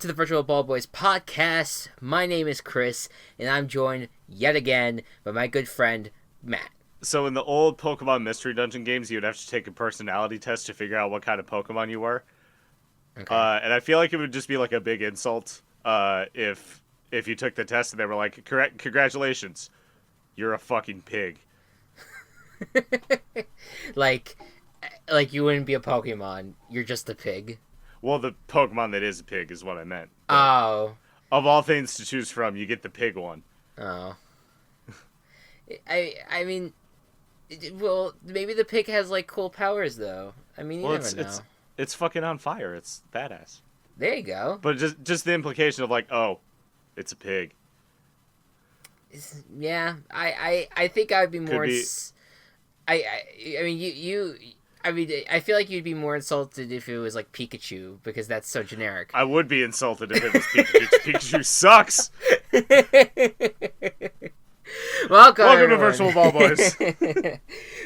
to the Virtual Ball Boys podcast. My name is Chris, and I'm joined yet again by my good friend, Matt. So in the old Pokemon Mystery Dungeon games, you'd have to take a personality test to figure out what kind of Pokemon you were. Okay. And I feel like it would just be like a big insult if you took the test and they were like, congratulations, you're a fucking pig. like you wouldn't be a Pokemon. You're just a pig. Well, the Pokemon that is a pig is what I meant. But Oh. of all things to choose from, you get the pig one. Oh. I mean, well, maybe the pig has, like, cool powers, though. I mean, you never know. It's fucking on fire. It's badass. There you go. But just the implication of, like, oh, it's a pig. Yeah, I think I'd be more... I mean, I mean, I feel like you'd be more insulted if it was, like, Pikachu, because that's so generic. I would be insulted if it was Pikachu. Pikachu sucks! Welcome to Virtual Ball Boys.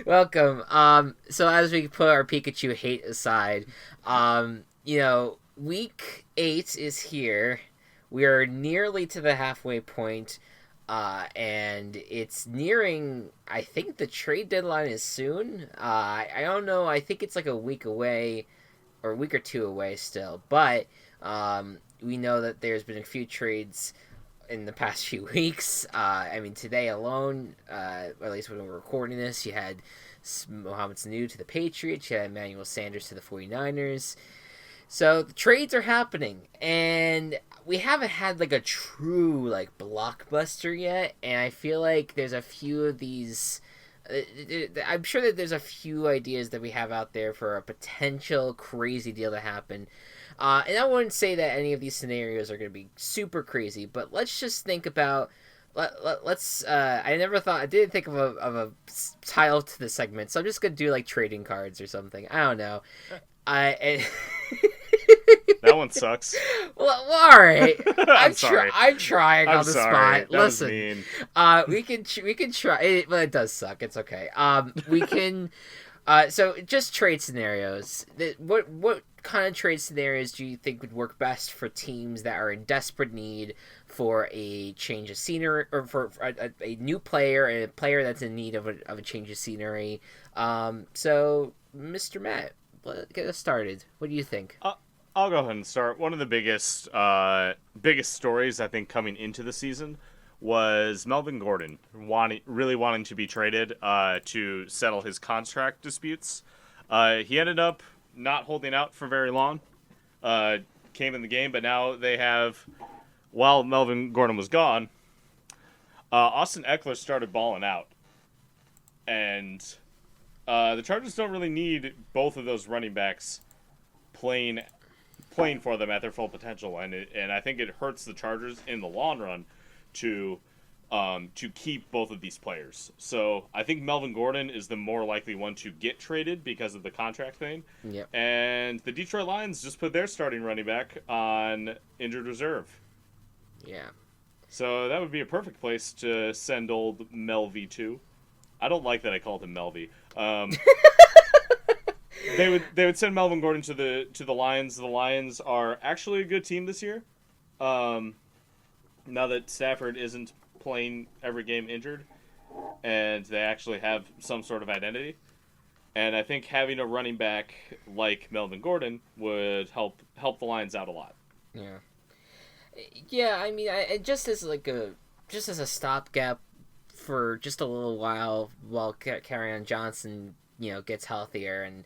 Welcome. So as we put our Pikachu hate aside, week 8 is here. We are nearly to the halfway point. And it's nearing, I think the trade deadline is soon. I don't know. I think it's like a week away or a week or two away still. But we know that there's been a few trades in the past few weeks. I mean, today alone, at least when we're recording this, you had Mohamed Sanu to the Patriots. You had Emmanuel Sanders to the 49ers. So the trades are happening. And we haven't had, like, a true, like, blockbuster yet, and I feel like there's a few of these... I'm sure that there's a few ideas that we have out there for a potential crazy deal to happen. And I wouldn't say that any of these scenarios are going to be super crazy, but let's just think about... Let's... I didn't think of a title to the segment, so I'm just going to do, like, trading cards or something. I don't know. That one sucks. Well, all right. I'm sorry. I'm trying on the sorry. spot. That Listen, was mean. we can try. It does suck. It's okay. We can. So just trade scenarios. What kind of trade scenarios do you think would work best for teams that are in desperate need for a change of scenery, or for a new player and a player that's in need of a change of scenery? So, Mr. Matt, get us started. What do you think? I'll go ahead and start. One of the biggest stories, I think, coming into the season was Melvin Gordon really wanting to be traded to settle his contract disputes. He ended up not holding out for very long, came in the game, but now they have, while Melvin Gordon was gone, Austin Eckler started balling out. And the Chargers don't really need both of those running backs playing for them at their full potential, and I think it hurts the Chargers in the long run to keep both of these players. So I think Melvin Gordon is the more likely one to get traded because of the contract thing. Yep. And the Detroit Lions just put their starting running back on injured reserve. Yeah. So that would be a perfect place to send old Melvy to. I don't like that I called him Melvy. They would send Melvin Gordon to the Lions. The Lions are actually a good team this year. Now that Stafford isn't playing every game injured, and they actually have some sort of identity. And I think having a running back like Melvin Gordon would help the Lions out a lot. Yeah. Yeah, I mean, just as a stopgap for just a little while Kerryon Johnson, gets healthier, and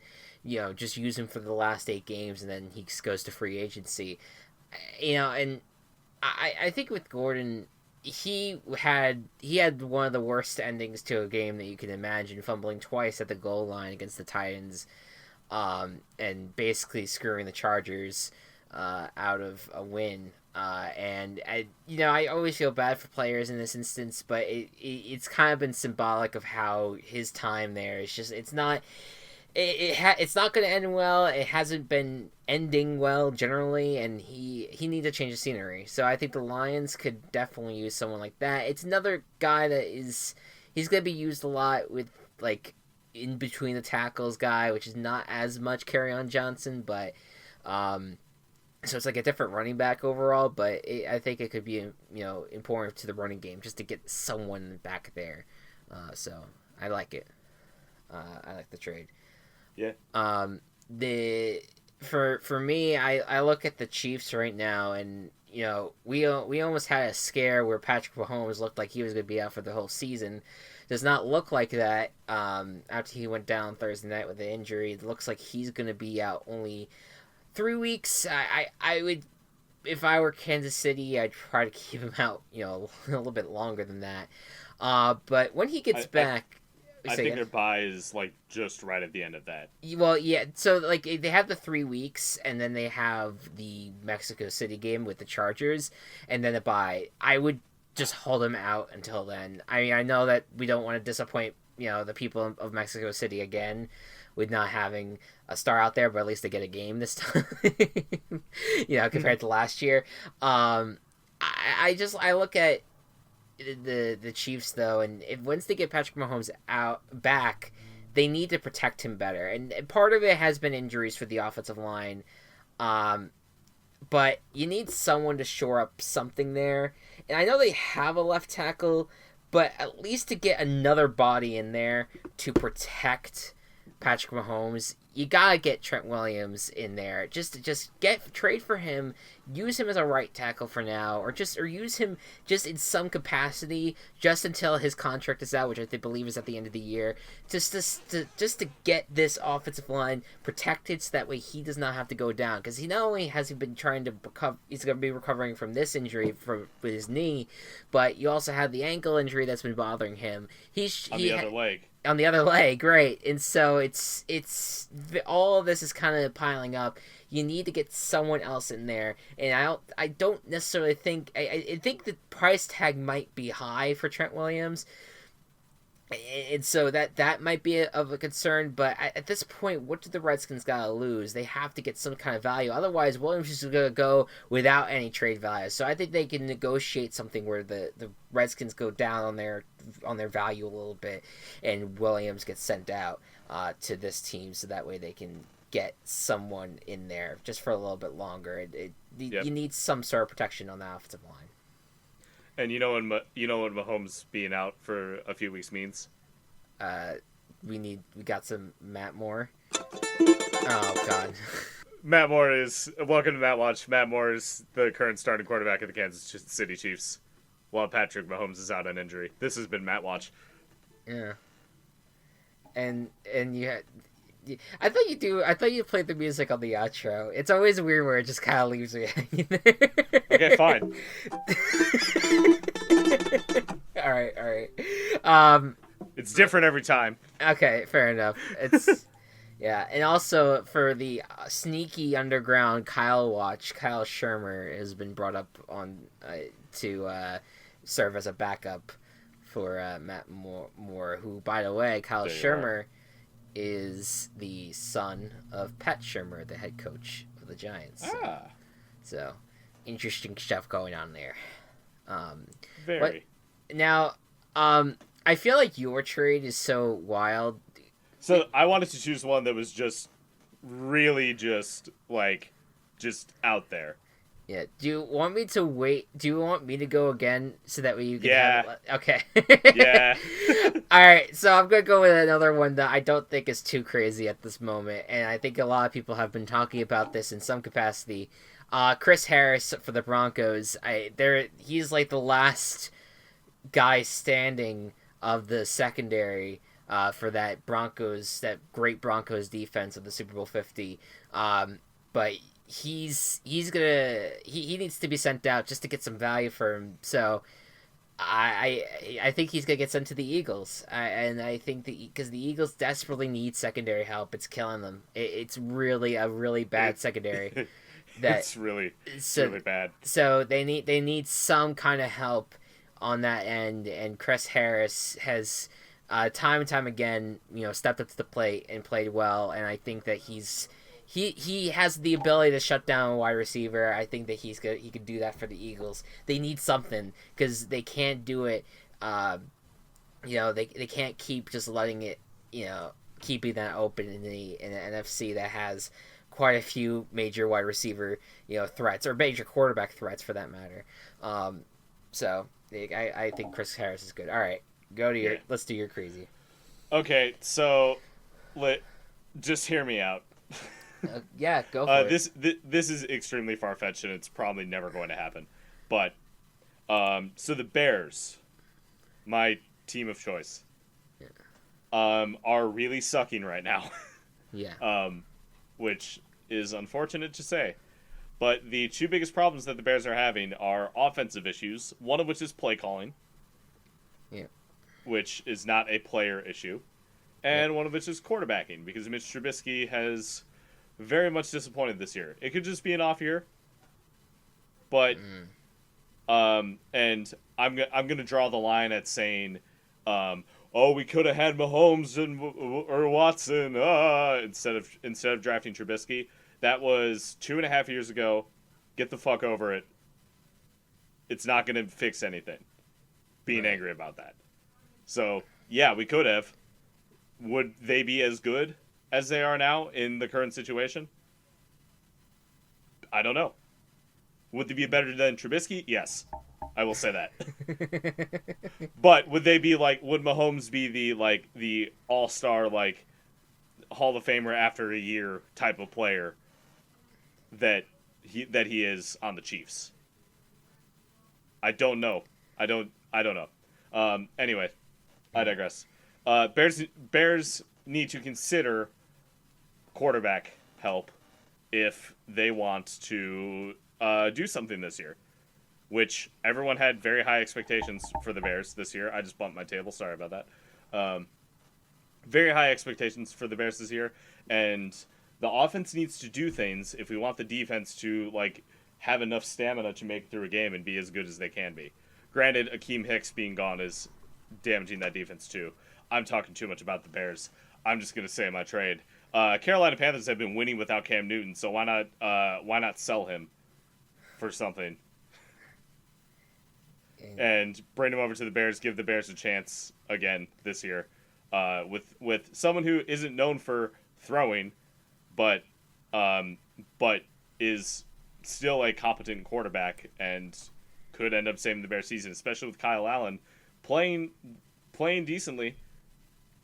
just use him for the last 8 games, and then he goes to free agency. And I think with Gordon, he had one of the worst endings to a game that you can imagine, fumbling twice at the goal line against the Titans, and basically screwing the Chargers out of a win. And I always feel bad for players in this instance, but it's kind of been symbolic of how his time there is just, it's not going to end well. It hasn't been ending well generally, and he needs a change of scenery. So I think the Lions could definitely use someone like that. It's another guy he's going to be used a lot with, like, in between the tackles guy, which is not as much Kerryon Johnson, but So it's like a different running back overall, but I think it could be important to the running game just to get someone back there. So I like it. I like the trade. Yeah. The for me, I look at the Chiefs right now, and we almost had a scare where Patrick Mahomes looked like he was going to be out for the whole season. Does not look like that. After he went down Thursday night with the injury, it looks like he's going to be out only 3 weeks. I would, if I were Kansas City, I'd try to keep him out, a little bit longer than that. But when he gets I, I, back, I think their bye is like just right at the end of that. well, yeah. So like they have the 3 weeks, and then they have the Mexico City game with the Chargers, and then a bye. I would just hold him out until then. I mean, I know that we don't want to disappoint the people of Mexico City again with not having a star out there, but at least they get a game this time. Compared to last year. I look at the Chiefs though, and if once they get Patrick Mahomes out back, they need to protect him better. And part of it has been injuries for the offensive line, but you need someone to shore up something there. And I know they have a left tackle, but at least to get another body in there to protect Patrick Mahomes, you gotta get Trent Williams in there. Just trade for him, use him as a right tackle for now, or use him just in some capacity just until his contract is out, which I believe is at the end of the year. Just to get this offensive line protected, so that way he does not have to go down. Because he not only has he been trying to recover, he's going to be recovering from this injury with his knee, but you also have the ankle injury that's been bothering him. Other leg. On the other leg, right? And so it's all of this is kind of piling up. You need to get someone else in there, and I don't necessarily think I think the price tag might be high for Trent Williams, and so that might be of a concern. But at this point, what do the Redskins gotta lose? They have to get some kind of value. Otherwise, Williams is gonna go without any trade value. So I think they can negotiate something where the Redskins go down on their value a little bit, and Williams gets sent out to this team, so that way they can get someone in there just for a little bit longer. You need some sort of protection on the offensive line. And you know what Mahomes being out for a few weeks means? We got some Matt Moore. Oh God. Matt Moore is welcome to Matt Watch. Matt Moore is the current starting quarterback of the Kansas City Chiefs, while Patrick Mahomes is out on injury. This has been Matt Watch. Yeah. And you had. I thought you played the music on the outro. It's always weird where it just kind of leaves me hanging there. Okay, fine. All right. It's different every time. Okay, fair enough. It's yeah, and also for the sneaky underground Kyle watch, Kyle Shermer has been brought up on to serve as a backup for Matt Moore, who, by the way, Kyle Shermer is the son of Pat Shermer, the head coach of the Giants. So interesting stuff going on there. Very. Now, I feel like your trade is so wild. So I wanted to choose one that was just really just out there. Yeah. Do you want me to wait? Do you want me to go again so that way you can have... Okay. Yeah. All right. So I'm going to go with another one that I don't think is too crazy at this moment. And I think a lot of people have been talking about this in some capacity. Chris Harris for the Broncos. He's like the last guy standing of the secondary for that great Broncos defense of the Super Bowl 50. But he needs to be sent out just to get some value for him. So I think he's gonna get sent to the Eagles, and I think because the Eagles desperately need secondary help. It's killing them. It's really a really bad secondary. It's really bad. So they need some kind of help on that end, and Chris Harris has time and time again stepped up to the plate and played well, and I think that he has the ability to shut down a wide receiver. I think that he could do that for the Eagles. They need something because they can't do it. They can't keep just letting it keeping that open in the NFC that has quite a few major wide receiver, threats, or major quarterback threats for that matter. So I think Chris Harris is good. All right, Yeah. let's do your crazy. Okay, so just hear me out. Yeah, go for it. This is extremely far fetched and it's probably never going to happen. But so the Bears, my team of choice, are really sucking right now. Yeah. Which is unfortunate to say. But the two biggest problems that the Bears are having are offensive issues, one of which is play calling, Yeah. which is not a player issue, and one of which is quarterbacking, because Mitch Trubisky has very much disappointed this year. It could just be an off year, but and I'm gonna draw the line at saying, oh, we could have had Mahomes or Watson instead of drafting Trubisky. That was 2.5 years ago. Get the fuck over it. It's not going to fix anything. Being angry about that. So, yeah, we could have. Would they be as good as they are now in the current situation? I don't know. Would they be better than Trubisky? Yes. I will say that. But would they be would Mahomes be the all-star, Hall of Famer after a year type of player that he is on the Chiefs? I don't know. I don't know. Anyway, I digress. Bears need to consider quarterback help if they want to do something this year, which everyone had very high expectations for the Bears this year. I just bumped my table. Sorry about that. Very high expectations for the Bears this year, and the offense needs to do things if we want the defense to have enough stamina to make it through a game and be as good as they can be. Granted, Akeem Hicks being gone is damaging that defense too. I'm talking too much about the Bears. I'm just gonna say my trade. Carolina Panthers have been winning without Cam Newton, so why not sell him for something and bring him over to the Bears? Give the Bears a chance again this year, with someone who isn't known for throwing, but is still a competent quarterback and could end up saving the Bears season, especially with Kyle Allen playing decently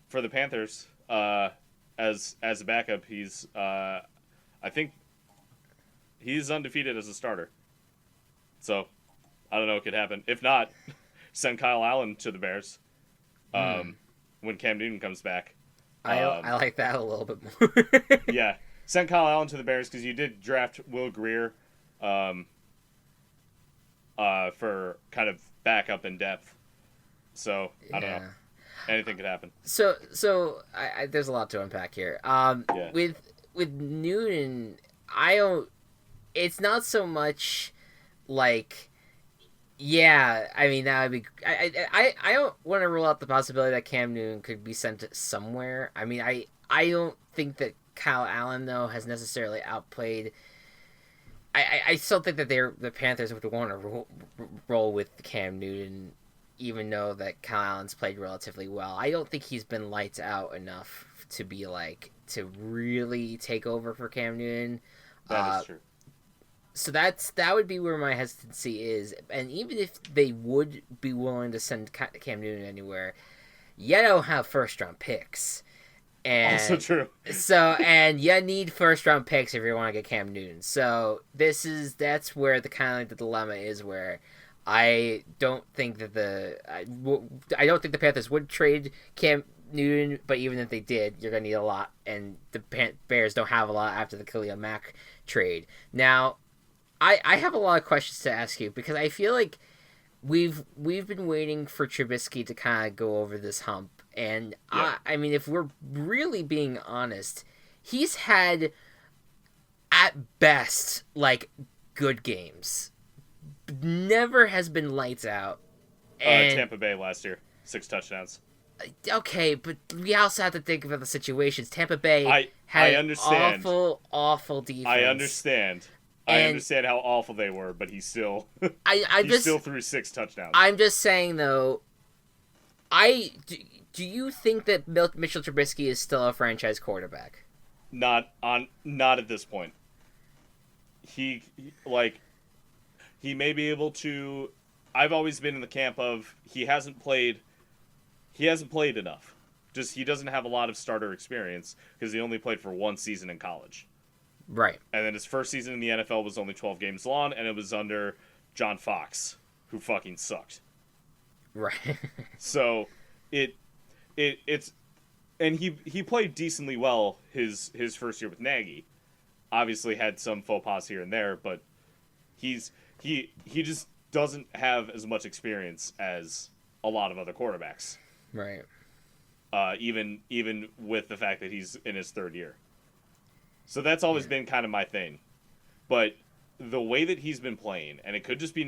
for the Panthers as a backup. He's I think he's undefeated as a starter. So I don't know what could happen. If not, send Kyle Allen to the Bears when Cam Newton comes back. I like that a little bit more. Yeah, send Kyle Allen to the Bears because you did draft Will Greer for kind of backup in depth. So I don't know. Anything could happen. So there's a lot to unpack here. With Newton, I don't. It's not so much yeah. I mean, that would be. I don't want to rule out the possibility that Cam Newton could be sent somewhere. I mean, I don't think that Kyle Allen though has necessarily outplayed. I still think that the Panthers would want to roll with Cam Newton, even though that Kyle Allen's played relatively well. I don't think he's been lights out enough to be to really take over for Cam Newton. That is true. So that would be where my hesitancy is. And even if they would be willing to send Cam Newton anywhere, you don't have first round picks. And also true. And you need first round picks if you want to get Cam Newton. So that's where the kind of the dilemma is, where I don't think that I don't think the Panthers would trade Cam Newton, but even if they did, you're gonna need a lot, and the Bears don't have a lot after the Khalil Mack trade. Now, I have a lot of questions to ask you because I feel like we've been waiting for Trubisky to kind of go over this hump. And I mean, if we're really being honest, he's had, at best, good games. Never has been lights out. And Tampa Bay last year, 6 touchdowns. Okay, but we also have to think about the situations. Tampa Bay had an awful defense. I understand. I understand how awful they were, but he still still threw 6 touchdowns. I'm just saying, though, do you think that Mitchell Trubisky is still a franchise quarterback? Not at this point. Like he may be able to. I've always been in the camp of he hasn't played. He hasn't played enough. Just he doesn't have a lot of starter experience because he only played for one season in college. Right. And then his first season in the NFL was only 12 games long, and it was under John Fox, who fucking sucked. Right. So it's and he played decently well his first year with Nagy. Obviously had some faux pas here and there, but he just doesn't have as much experience as a lot of other quarterbacks. Right. Even with the fact that he's in his third year. So that's always been kind of my thing. But the way that he's been playing, and it could just be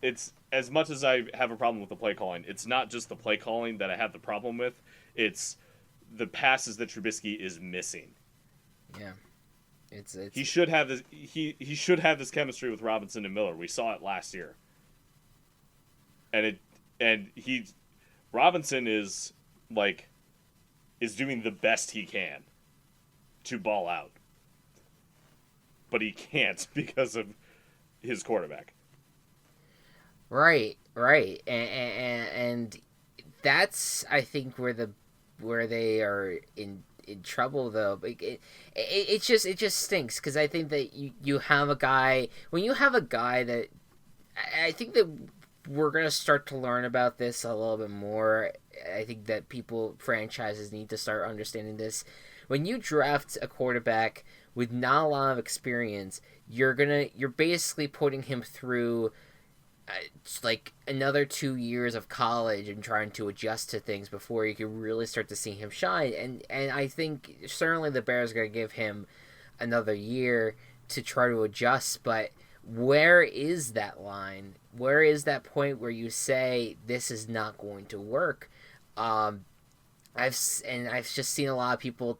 it's as much as I have a problem with the play calling, it's not just the play calling that I have the problem with. It's the passes that Trubisky is missing. Yeah. It's he should have this he should have this chemistry with Robinson and Miller. We saw it last year. And Robinson is doing the best he can to ball out. But he can't because of his quarterback. Right. And that's, I think, where they are in trouble, though. It just stinks because I think that you have a guy, when you have a guy that, I think that we're going to start to learn about this a little bit more. I think that franchises need to start understanding this. When you draft a quarterback with not a lot of experience, you're basically putting him through like another 2 years of college and trying to adjust to things before you can really start to see him shine. And I think certainly the Bears are going to give him another year to try to adjust, but where is that line? Where is that point where you say this is not going to work? I've just seen a lot of people,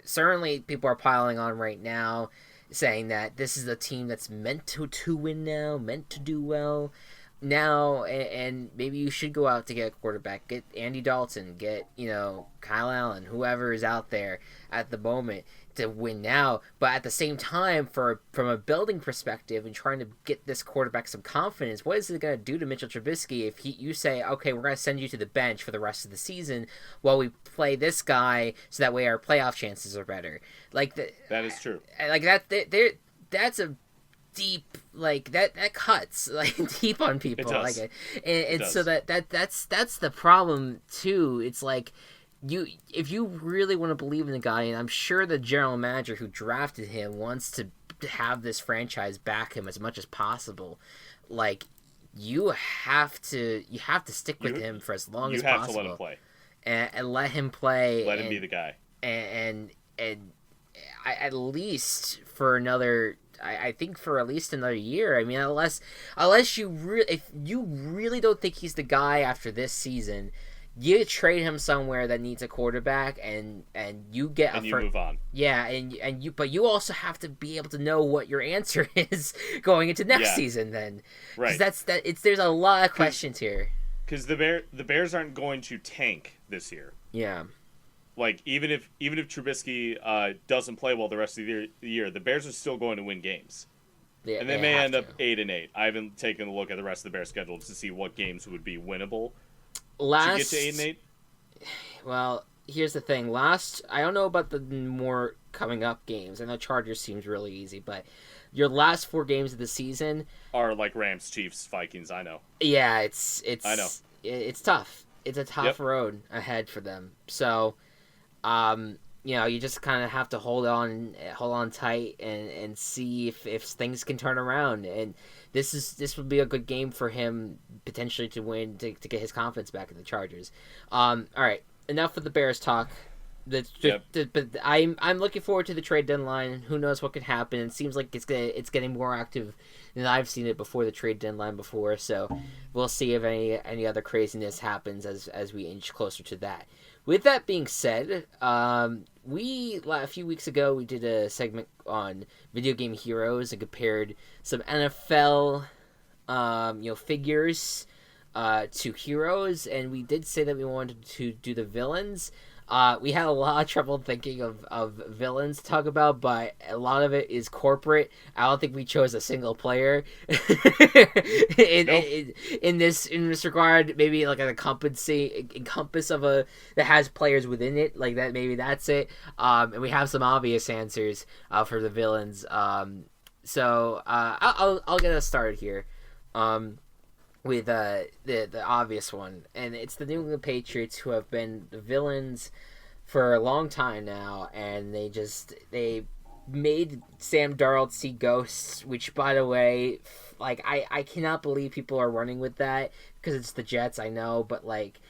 certainly people are piling on right now, saying that this is a team that's meant to win now, meant to do well now, and maybe you should go out to get a quarterback, get Andy Dalton, get Kyle Allen, whoever is out there at the moment to win now. But at the same time, from a building perspective and trying to get this quarterback some confidence, what is it going to do to Mitchell Trubisky if you say, okay, we're going to send you to the bench for the rest of the season while we play this guy so that way our playoff chances are better? That is true. Like that's a deep, like that cuts like deep on people. It does. And so that's the problem too. It's like, if you really want to believe in the guy, and I'm sure the general manager who drafted him wants to have this franchise back him as much as possible, like you have to stick with him for as long as possible. You have to let him play. And let him play. Let him be the guy. And at least for another, I think for at least another year. I mean, unless if you really don't think he's the guy after this season, you trade him somewhere that needs a quarterback, and you get and you move on. Yeah, but you also have to be able to know what your answer is going into next season. Then, right? There's a lot of questions here. Because the Bears aren't going to tank this year. Yeah. Like even if Trubisky doesn't play well the rest of the year, the Bears are still going to win games. Yeah, and they may end up 8-8. I haven't taken a look at the rest of the Bears schedule to see what games would be winnable. To get to 8-8? Well, here's the thing. I don't know about the more coming up games. I know Chargers seems really easy, but your last 4 games of the season are like Rams, Chiefs, Vikings. I know. Yeah, it's I know. It's tough. It's a tough road ahead for them. So, you just kind of have to hold on tight and see if things can turn around. And this would be a good game for him potentially to win to get his confidence back in the Chargers. All right, enough of the Bears talk. But I'm looking forward to the trade deadline. Who knows what could happen? It seems like it's getting more active than I've seen it before the trade deadline before. So we'll see if any other craziness happens as we inch closer to that. With that being said, a few weeks ago we did a segment on video game heroes and compared some NFL figures to heroes, and we did say that we wanted to do the villains. We had a lot of trouble thinking of villains to talk about, but a lot of it is corporate. I don't think we chose a single player Nope. in this regard. Maybe like an encompass of a that has players within it, like that. Maybe that's it. And we have some obvious answers for the villains. I'll get us started here. Um, with the obvious one, and it's the New England Patriots who have been the villains for a long time now, and they made Sam Darnold see ghosts, which by the way, like I cannot believe people are running with that because it's the Jets, I know, but like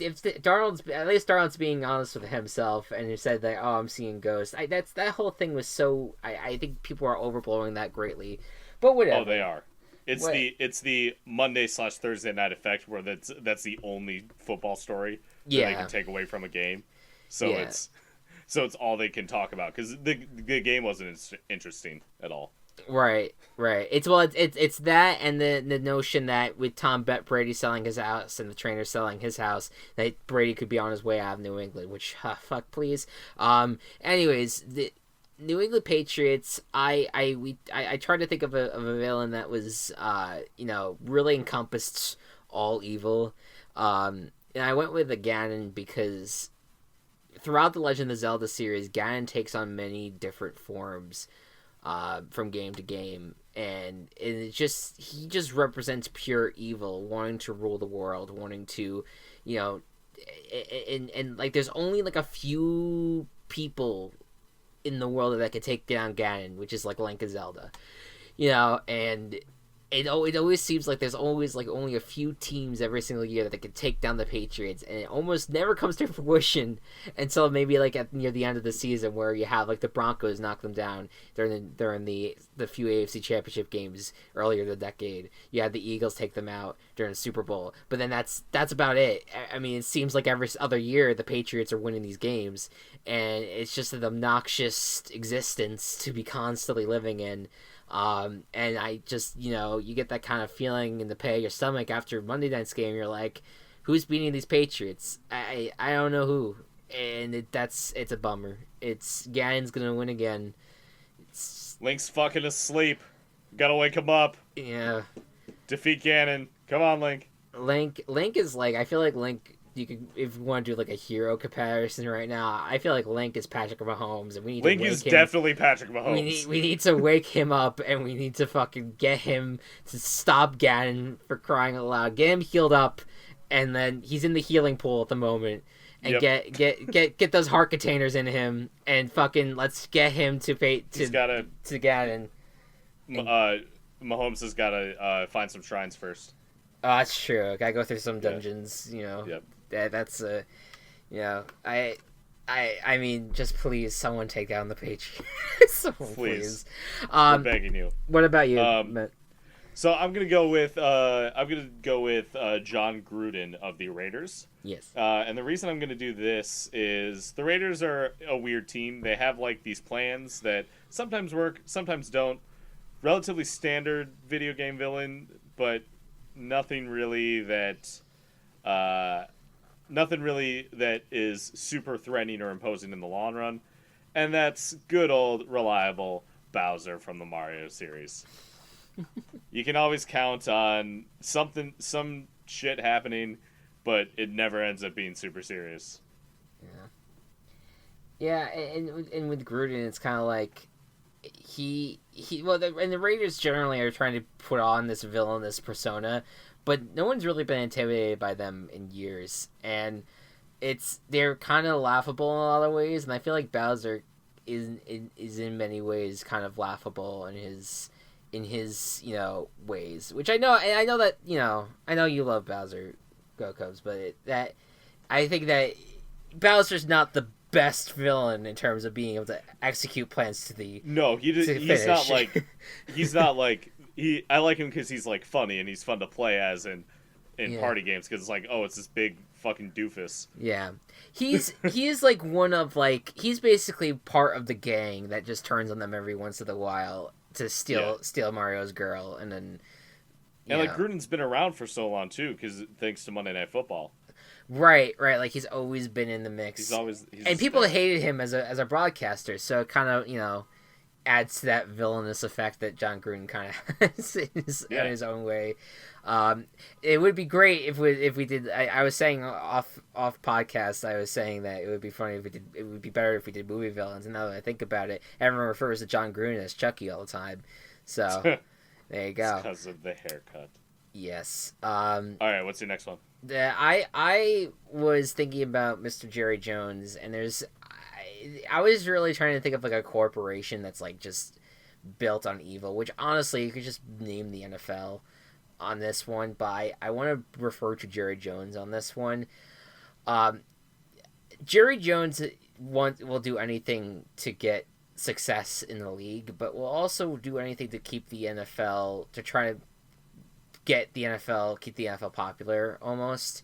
if Darnold's at least Darnold's being honest with himself and he said that I'm seeing ghosts. That whole thing was so I think people are overblowing that greatly, but Oh, whatever. they are. What It's the Monday/Thursday night effect where that's the only football story that they can yeah take away from a game. So yeah it's all they can talk about because the game wasn't interesting at all. Right. It's that and the notion that with Brady selling his house and the trainer selling his house, that Brady could be on his way out of New England. Which fuck please. Anyways, the New England Patriots. I tried to think of a villain that was really encompassed all evil. And I went with the Ganon because throughout the Legend of Zelda series, Ganon takes on many different forms from game to game, and he just represents pure evil, wanting to rule the world, wanting to, you know, and like there's only like a few people in the world that could take down Ganon, which is like Link and Zelda, and it always seems like there's always like only a few teams every single year that can take down the Patriots, and it almost never comes to fruition until maybe like at near the end of the season where you have like the Broncos knock them down during the few AFC Championship games earlier in the decade. You had the Eagles take them out during the Super Bowl, but then that's about it. I mean, it seems like every other year the Patriots are winning these games, and it's just an obnoxious existence to be constantly living in. And I just, you get that kind of feeling in the pit of your stomach after Monday night's game. You're like, who's beating these Patriots? I don't know who, and it's a bummer. It's Ganon's gonna win again. It's Link's fucking asleep. Gotta wake him up. yeah. Defeat Ganon. Come on, Link. Link is like I feel like Link. You could if you want to do like a hero comparison right now. I feel like Link is Patrick Mahomes, and we need to Link wake is him. definitely Patrick Mahomes. We need to wake him up, and we need to fucking get him to stop Ganon for crying out loud. Get him healed up, and then he's in the healing pool at the moment. And Yep. get those heart containers in him, and fucking let's get him to pay He's gotta. to Ganon. Mahomes has gotta find some shrines first. Oh, that's true. Gotta go through some Yeah. dungeons. Yep. That's I mean, just please, someone take down the Patriots. Someone, Please. please. We're begging you. What about you? Um, So I'm gonna go with John Gruden of the Raiders. Yes. And the reason I'm gonna do this is the Raiders are a weird team. They have like these plans that sometimes work, sometimes don't. Relatively standard video game villain, but nothing really that is super threatening or imposing in the long run. And that's good old reliable Bowser from the Mario series. You can always count on some shit happening, but it never ends up being super serious. Yeah, and with Gruden, it's kind of like and the Raiders generally are trying to put on this villainous persona, but no one's really been intimidated by them in years, and they're kind of laughable in a lot of ways, and I feel like Bowser is in many ways kind of laughable in his ways, which I know that I know you love Bowser, Go Cubs, but I think that Bowser's not the best villain in terms of being able to execute plans to the No, he's finish. not like I like him because he's like funny and he's fun to play as in Yeah. party games because it's like, oh, it's this big fucking doofus. Yeah, he is like one of like he's basically part of the gang that just turns on them every once in a while to steal Mario's girl, and then And like Gruden's been around for so long too, because thanks to Monday Night Football. Right, right. Like he's always been in the mix, and He's people there. hated him as a broadcaster. So it kind of adds to that villainous effect that John Gruden kind of has in Yeah. his own way. Um, it would be great if we did. I was saying off podcast. I was saying that it would be funny if we did. It would be better if we did movie villains. And now that I think about it, everyone refers to John Gruden as Chucky all the time. So there you It's go. because of the haircut. Yes. All right, what's your next one? I was thinking about Mr. Jerry Jones, and I was really trying to think of like a corporation that's like just built on evil. Which honestly, you could just name the NFL on this one, but I want to refer to Jerry Jones on this one. Um, Jerry Jones will do anything to get success in the league, but will also do anything to keep the NFL to try to keep the NFL popular almost.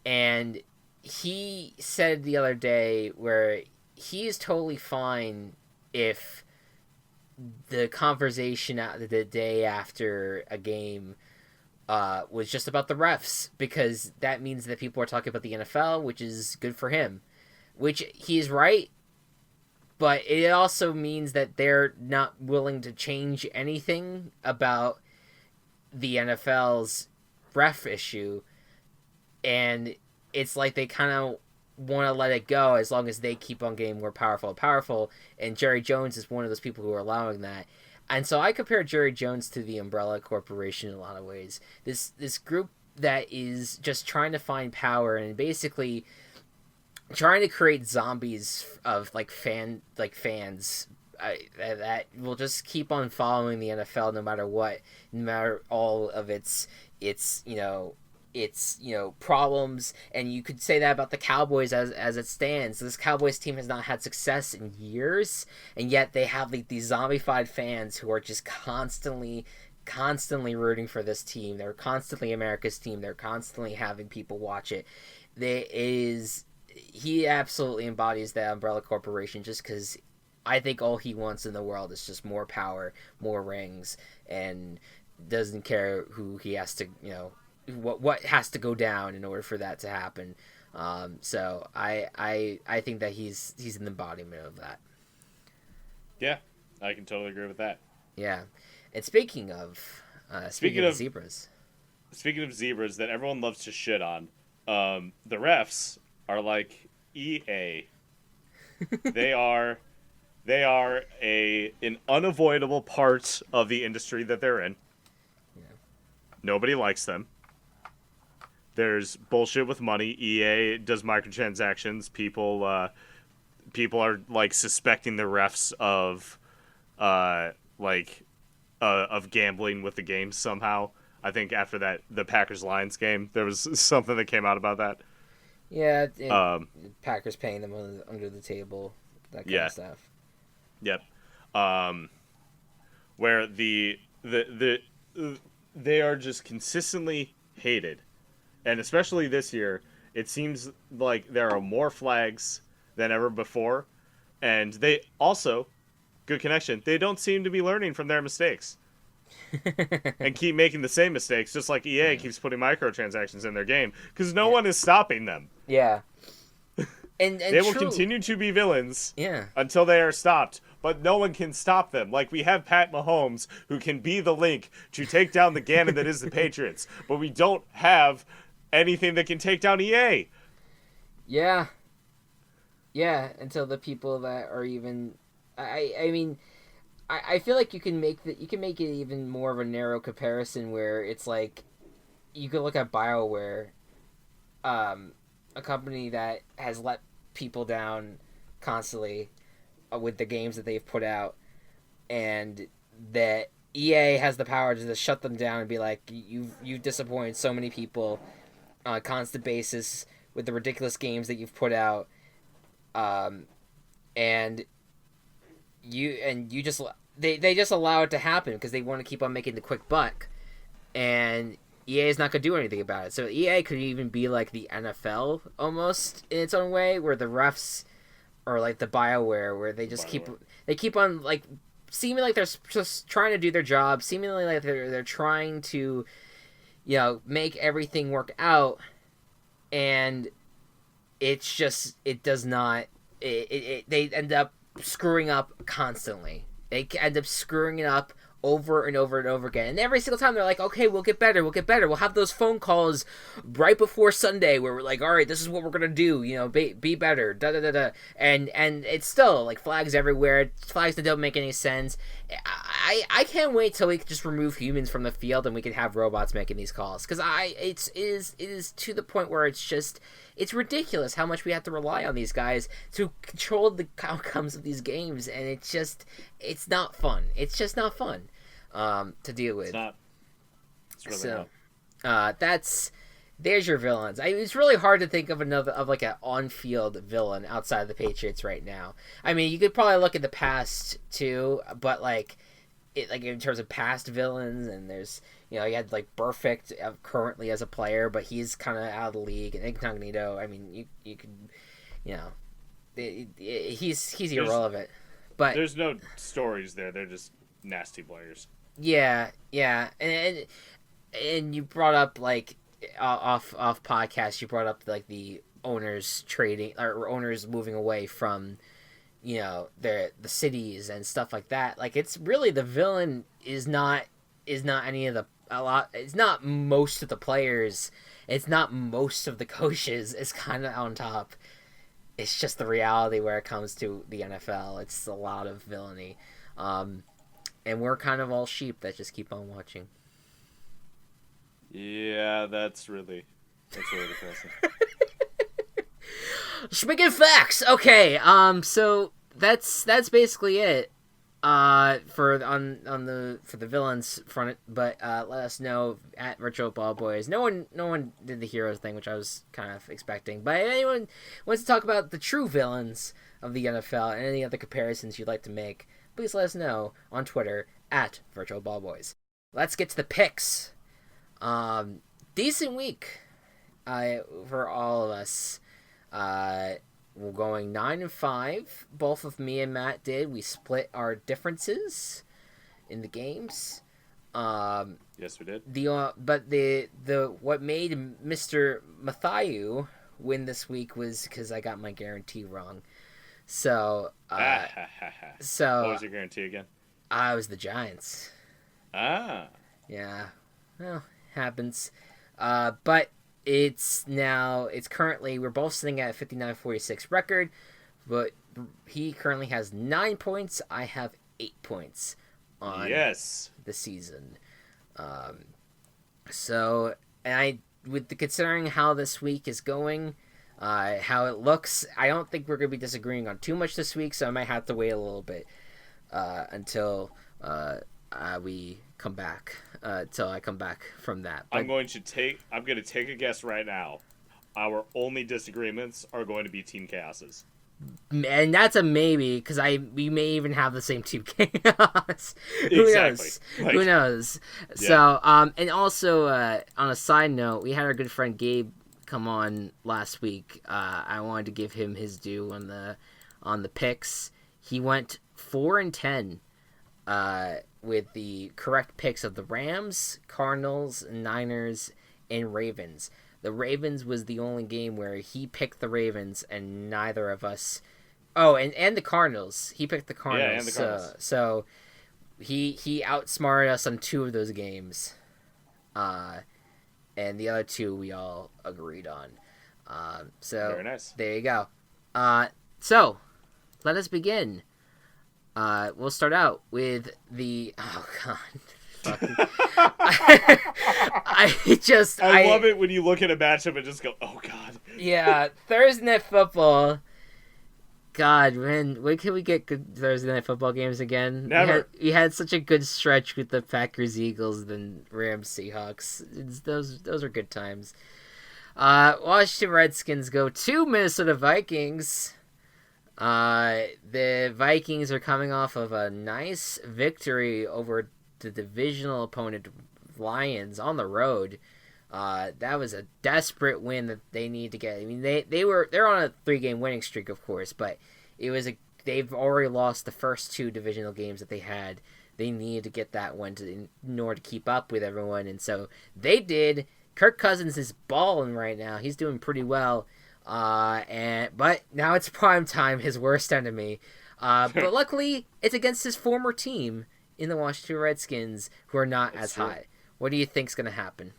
And he said the other day where he is totally fine if the conversation the day after a game was just about the refs, because that means that people are talking about the NFL, which is good for him. Which he's right, but it also means that they're not willing to change anything about the NFL's ref issue, and it's like they kind of want to let it go as long as they keep on getting more powerful and powerful. And Jerry Jones is one of those people who are allowing that. And so I compare Jerry Jones to the Umbrella Corporation in a lot of ways. This group that is just trying to find power and basically trying to create zombies of fans that will just keep on following the NFL no matter what, no matter all of its problems. And you could say that about the Cowboys as it stands. This Cowboys team has not had success in years, and yet they have these zombified fans who are just constantly rooting for this team. They're constantly America's team. They're constantly having people watch it. He absolutely embodies that Umbrella Corporation, just because I think all he wants in the world is just more power, more rings, and doesn't care who he has to, what has to go down in order for that to happen. So I think that he's an embodiment of that. Yeah, I can totally agree with that. Yeah, and speaking of zebras, speaking of zebras that everyone loves to shit on, the refs are like EA. They are an unavoidable part of the industry that they're in. yeah, Nobody likes them. There's bullshit with money. EA does microtransactions. People are like suspecting the refs of gambling with the game somehow. I think after the Packers Lions game, there was something that came out about that. yeah, Um, Packers paying them under the table, that kind yeah, of stuff. yep. Where they are just consistently hated, and especially this year, it seems like there are more flags than ever before, and they also, good connection, they don't seem to be learning from their mistakes and keep making the same mistakes, just like EA Yeah. keeps putting microtransactions in their game because no one is stopping them. Yeah. And They will true. continue to be villains Yeah. until they are stopped, but no one can stop them. Like, we have Pat Mahomes, who can be the link to take down the Ganon that is the Patriots, but we don't have anything that can take down EA. Yeah. Yeah, until the people that are even I mean I feel like you can make it even more of a narrow comparison where it's like you could look at BioWare, a company that has let people down constantly with the games that they've put out, and that EA has the power to just shut them down and be like, you've disappointed so many people on a constant basis with the ridiculous games that you've put out, and you just they just allow it to happen because they want to keep on making the quick buck, and EA is not going to do anything about it. So EA could even be like the NFL almost in its own way, where the refs are like the BioWare, where they just keep on like seeming like they're just trying to do their job, seemingly like they're trying to make everything work out, and it's just it does not. They end up screwing up constantly. They end up screwing it up over and over and over again. And every single time they're like, okay, we'll get better, we'll get better. We'll have those phone calls right before Sunday where we're like, all right, this is what we're gonna do. You know, be better. Da da da da. And it's still like flags everywhere. Flags that don't make any sense. I can't wait till we can just remove humans from the field and we can have robots making these calls. Because it is to the point where it's ridiculous how much we have to rely on these guys to control the outcomes of these games, and it's not fun. It's just not fun to deal with. It's not. It's really not. There's your villains. It's really hard to think of like an on-field villain outside of the Patriots right now. I mean, you could probably look at the past too, but like in terms of past villains, and there's you had like Perfect currently as a player, but he's kind of out of the league. And Incognito, I mean, you could, he's irrelevant. But there's no stories there. They're just nasty players. Yeah, and you brought up like off podcast. You brought up like the owners trading or owners moving away from the cities and stuff like that. Like it's really the villain is not any of the it's not most of the players, it's not most of the coaches. It's kind of on top. It's just the reality where it comes to the NFL. It's a lot of villainy, and we're kind of all sheep that just keep on watching. Yeah, that's really depressing. Speaking facts, okay. So that's basically it. For the villains front, but let us know at Virtual Ball Boys. No one did the heroes thing, which I was kind of expecting. But if anyone wants to talk about the true villains of the NFL and any other comparisons you'd like to make, please let us know on Twitter at Virtual Ball Boys. Let's get to the picks. Decent week for all of us. We're going 9-5. Both of me and Matt did. We split our differences in the games. Yes, we did. But the what made Mr. Matthew win this week was because I got my guarantee wrong. So what was your guarantee again? I was the Giants. Ah. Yeah. Well, happens. But it's currently, we're both sitting at a 59-46 record, but he currently has 9 points. I have 8 points on the season. So, and considering how this week is going, how it looks, I don't think we're going to be disagreeing on too much this week, so I might have to wait a little bit until we come back. Till I come back from that. But I'm going to take a guess right now. Our only disagreements are going to be Team Chaoses. And that's a maybe, because we may even have the same Team Chaos. Who knows? Yeah. So, and also, on a side note, we had our good friend Gabe come on last week. I wanted to give him his due on the picks. He went 4-10. With the correct picks of the Rams, Cardinals, Niners, and Ravens. The Ravens was the only game where he picked the Ravens and neither of us... Oh, and the Cardinals. He picked the Cardinals. Yeah, and the Cardinals. So he outsmarted us on 2 of those games. And the other 2 we all agreed on. So very nice. There you go. So, let us begin. We'll start out with the... Oh, God. I love it when you look at a matchup and just go, oh, God. Yeah, Thursday Night Football. God, when can we get good Thursday Night Football games again? Never. We had such a good stretch with the Packers, Eagles, then Rams, Seahawks. Those are good times. Washington Redskins go to Minnesota Vikings. The Vikings are coming off of a nice victory over the divisional opponent Lions on the road. That was a desperate win that they need to get. I mean, they're on a 3-game winning streak, of course, but they've already lost the first 2 divisional games that they had. They needed to get that one in order to keep up with everyone, and so they did. Kirk Cousins is balling right now. He's doing pretty well. But now it's prime time, his worst enemy. But luckily, it's against his former team in the Washington Redskins, who are not as high. What do you think's going to happen?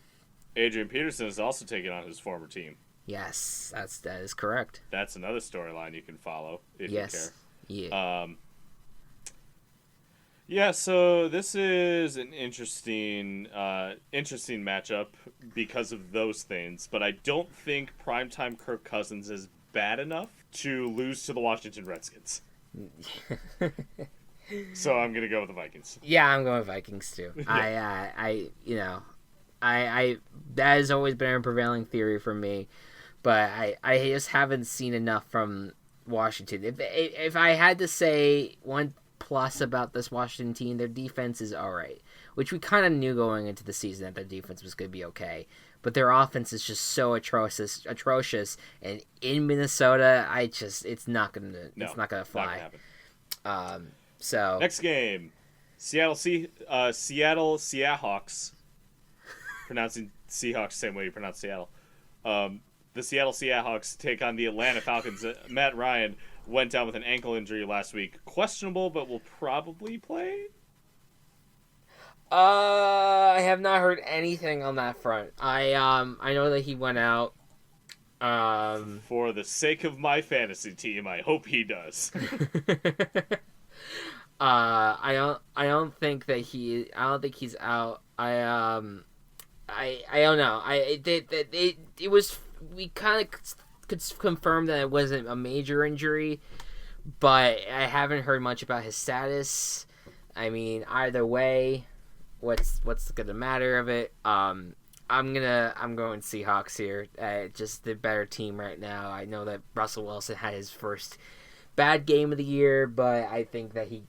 Adrian Peterson is also taking on his former team. Yes, that is correct. That's another storyline you can follow if you care. Yeah. Yeah, so this is an interesting matchup because of those things, but I don't think primetime Kirk Cousins is bad enough to lose to the Washington Redskins. So I'm gonna go with the Vikings. Yeah, I'm going with Vikings too. I that has always been a prevailing theory for me, but I just haven't seen enough from Washington. If I had to say one plus about this Washington team, their defense is all right, which we kind of knew going into the season that their defense was going to be okay. But their offense is just so atrocious, and in Minnesota, it's not gonna fly. So next game, Seattle Seahawks, pronouncing Seahawks the same way you pronounce Seattle. The Seattle Seahawks take on the Atlanta Falcons. Matt Ryan went down with an ankle injury last week. Questionable, but will probably play. I have not heard anything on that front. I know that he went out. For the sake of my fantasy team, I hope he does. I don't think he's out. I don't know. It was, we kind of could confirm that it wasn't a major injury, but I haven't heard much about his status. I mean, either way, what's gonna matter of it? I'm going Seahawks here. Just the better team right now. I know that Russell Wilson had his first bad game of the year, but I think that he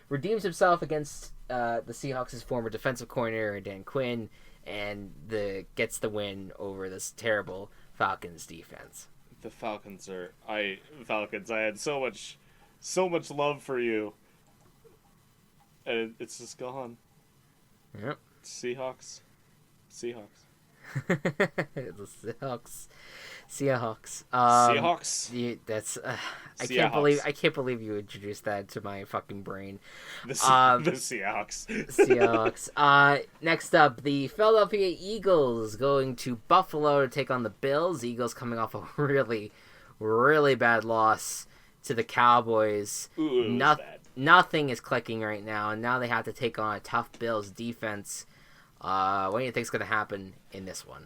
redeems himself against the Seahawks' former defensive coordinator Dan Quinn, and gets the win over this terrible Falcons defense. The Falcons I had so much love for you, and it's just gone. Yep. Seahawks. The Seahawks. Seahawks. Yeah, that's I Seahawks. can't believe you introduced that to my fucking brain. The Seahawks. Seahawks. Next up, the Philadelphia Eagles going to Buffalo to take on the Bills. Eagles coming off a really, really bad loss to the Cowboys. Ooh, nothing is clicking right now, and now they have to take on a tough Bills defense. What do you think is going to happen in this one?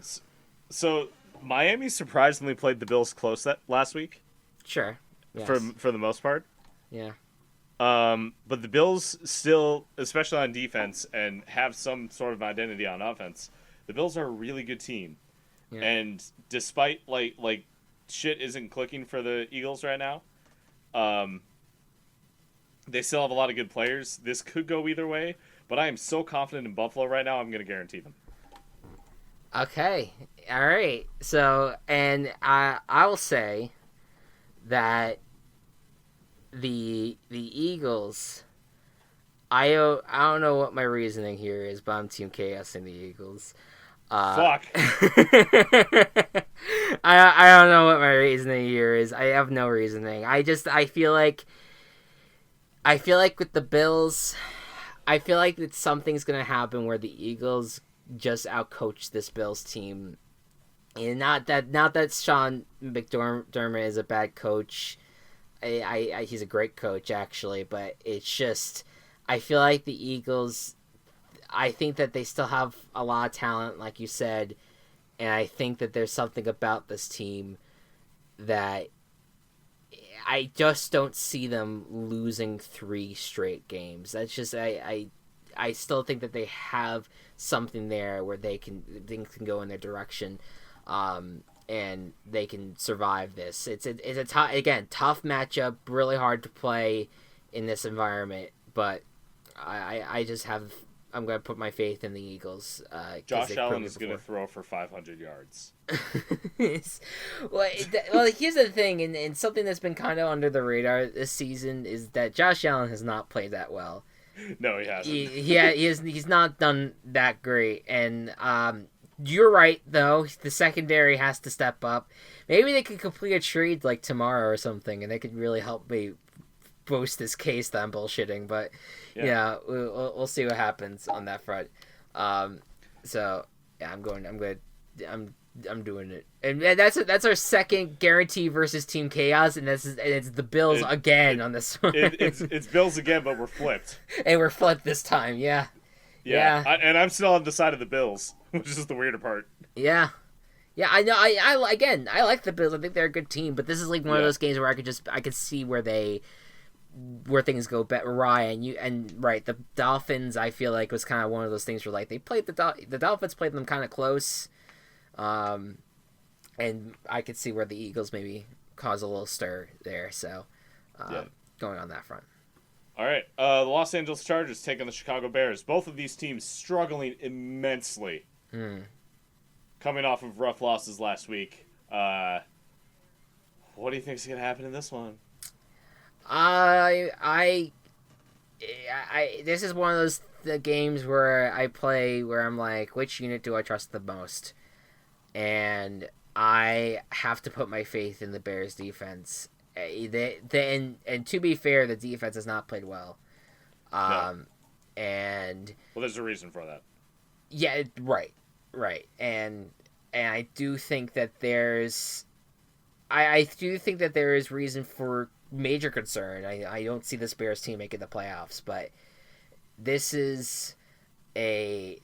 So Miami surprisingly played the Bills close last week. Sure. Yes. For the most part. Yeah. But the Bills still, especially on defense, and have some sort of identity on offense, the Bills are a really good team. Yeah. And despite like shit isn't clicking for the Eagles right now, they still have a lot of good players. This could go either way, but I am so confident in Buffalo right now, I'm going to guarantee them. Okay. All right. So, and I will say that the Eagles, I don't know what my reasoning here is, but I'm Team Chaos in the Eagles. Fuck. I don't know what my reasoning here is. I have no reasoning. I feel like with the Bills, I feel like that something's gonna happen where the Eagles just outcoach this Bills team. And not that Sean McDermott is a bad coach. He's a great coach actually, but it's just I feel like the Eagles, I think that they still have a lot of talent, like you said, and I think that there's something about this team that I just don't see them losing 3 straight games. That's just I still think that they have something there where things can go in their direction, and they can survive this. It's a tough matchup, really hard to play in this environment, but I'm going to put my faith in the Eagles. Josh Allen is going to throw for 500 yards. well, here's the thing, and something that's been kind of under the radar this season is that Josh Allen has not played that well. No, he hasn't. He's not done that great, and You're right, though. The secondary has to step up. Maybe they could complete a trade like tomorrow or something, and they could really help me boost this case that I'm bullshitting. But Yeah. yeah, we'll see what happens on that front. Um, so yeah, I'm I'm doing it, and that's our second guarantee versus Team Chaos, and it's the Bills It again it, on this one, it's Bills again, but we're flipped. and we're flipped this time. Yeah, Yeah, yeah, and I'm still on the side of the Bills, which is the weirder part. yeah. Yeah, I know. Again, I like the Bills. I think they're a good team, but this is like one of Yeah. those games where I could see where things go awry. And right, the Dolphins, I feel like was kind of one of those things where like they played the Dolphins played them kind of close, um, and I could see where the Eagles maybe cause a little stir there. So, Yeah. going on that front. All right. The Los Angeles Chargers take on the Chicago Bears. Both of these teams struggling immensely, coming off of rough losses last week. What do you think is going to happen in this one? This is one of those the games where I play where I'm like, which unit do I trust the most? And I have to put my faith in the Bears defense. And to be fair, the defense has not played well. No. And Well, there's a reason for that. yeah, right, and I do think that I do think that there is reason for major concern. I don't see this Bears team making the playoffs, but this is a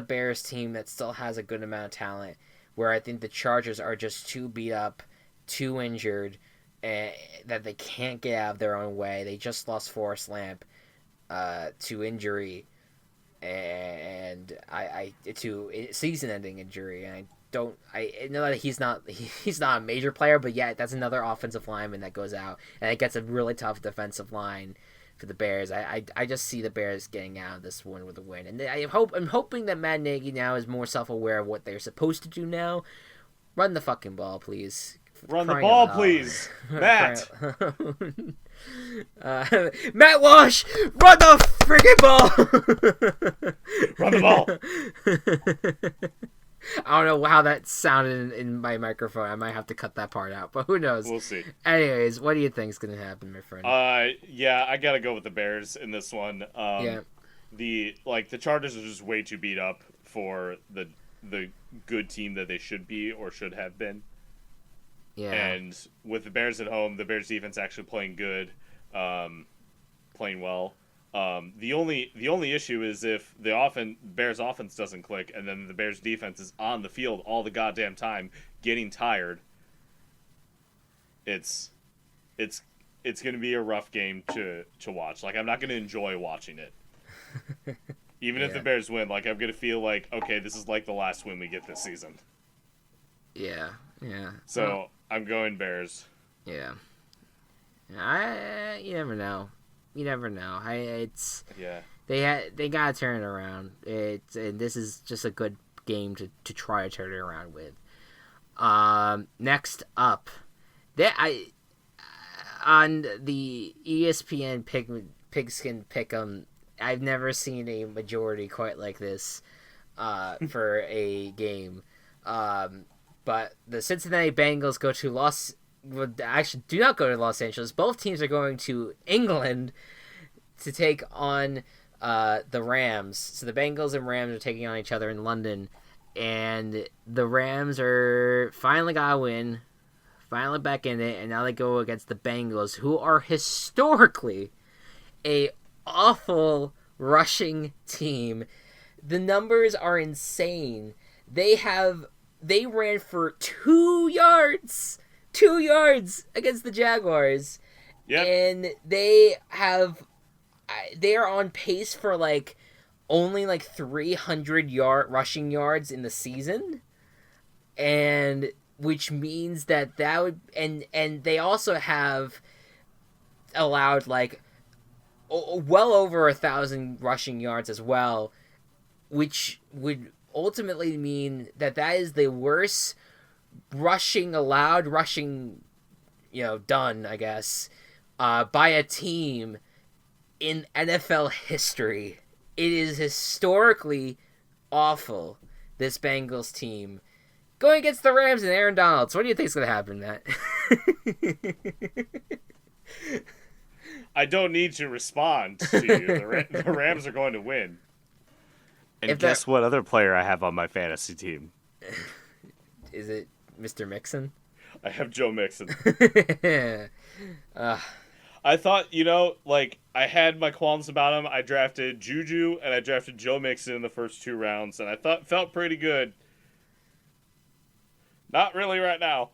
Bears team that still has a good amount of talent. Where I think the Chargers are just too beat up, too injured, and that they can't get out of their own way. They just lost Forrest Lamp to injury, and I to season-ending injury. And I know that he's not a major player, but yeah, that's another offensive lineman that goes out, and it gets a really tough defensive line for the Bears. I just see the Bears getting out of this one with a win, and I'm hoping that Matt Nagy now is more self-aware of what they're supposed to do now. Run the fucking ball, please. Run the ball, please, Matt. Matt Walsh, run the freaking ball. Run the ball. I don't know how that sounded in my microphone. I might have to cut that part out, but who knows? We'll see. Anyways, what do you think is going to happen, my friend? Yeah, I gotta go with the Bears in this one. Yeah. The Chargers are just way too beat up for the good team that they should be or should have been. Yeah. And with the Bears at home, the Bears defense actually playing good, playing well. The only issue is if the Bears offense doesn't click, and then the Bears defense is on the field all the goddamn time, getting tired. It's going to be a rough game to watch. Like, I'm not going to enjoy watching it. Even if the Bears win, like, I'm going to feel like, okay, this is like the last win we get this season. Yeah. So I'm going Bears. Yeah. You never know. They gotta turn it around. And this is just a good game to try to turn it around with. Next up, on the ESPN Pigskin Pick'em, I've never seen a majority quite like this for a game. But the Cincinnati Bengals do not go to Los Angeles. Both teams are going to England to take on the Rams. So the Bengals and Rams are taking on each other in London, and the Rams are finally got a win, finally back in it, and now they go against the Bengals, who are historically a awful rushing team. The numbers are insane. They ran for 2 yards against the Jaguars. Yep. And they are on pace for only 300 rushing yards in the season. And which means that would and they also have allowed well over 1,000 rushing yards as well, which would ultimately mean that is the worst rushing done, I guess, by a team in NFL history. It is historically awful. this Bengals team going against the Rams and Aaron Donald. So what do you think is going to happen, Matt? I don't need to respond to you. The Rams are going to win. And If guess that what other player I have on my fantasy team? is it, Mr. Mixon. I have Joe Mixon. uh, I thought, like, I had my qualms about him. I drafted Juju and I drafted Joe Mixon in the first 2 rounds, and I felt pretty good. Not really right now.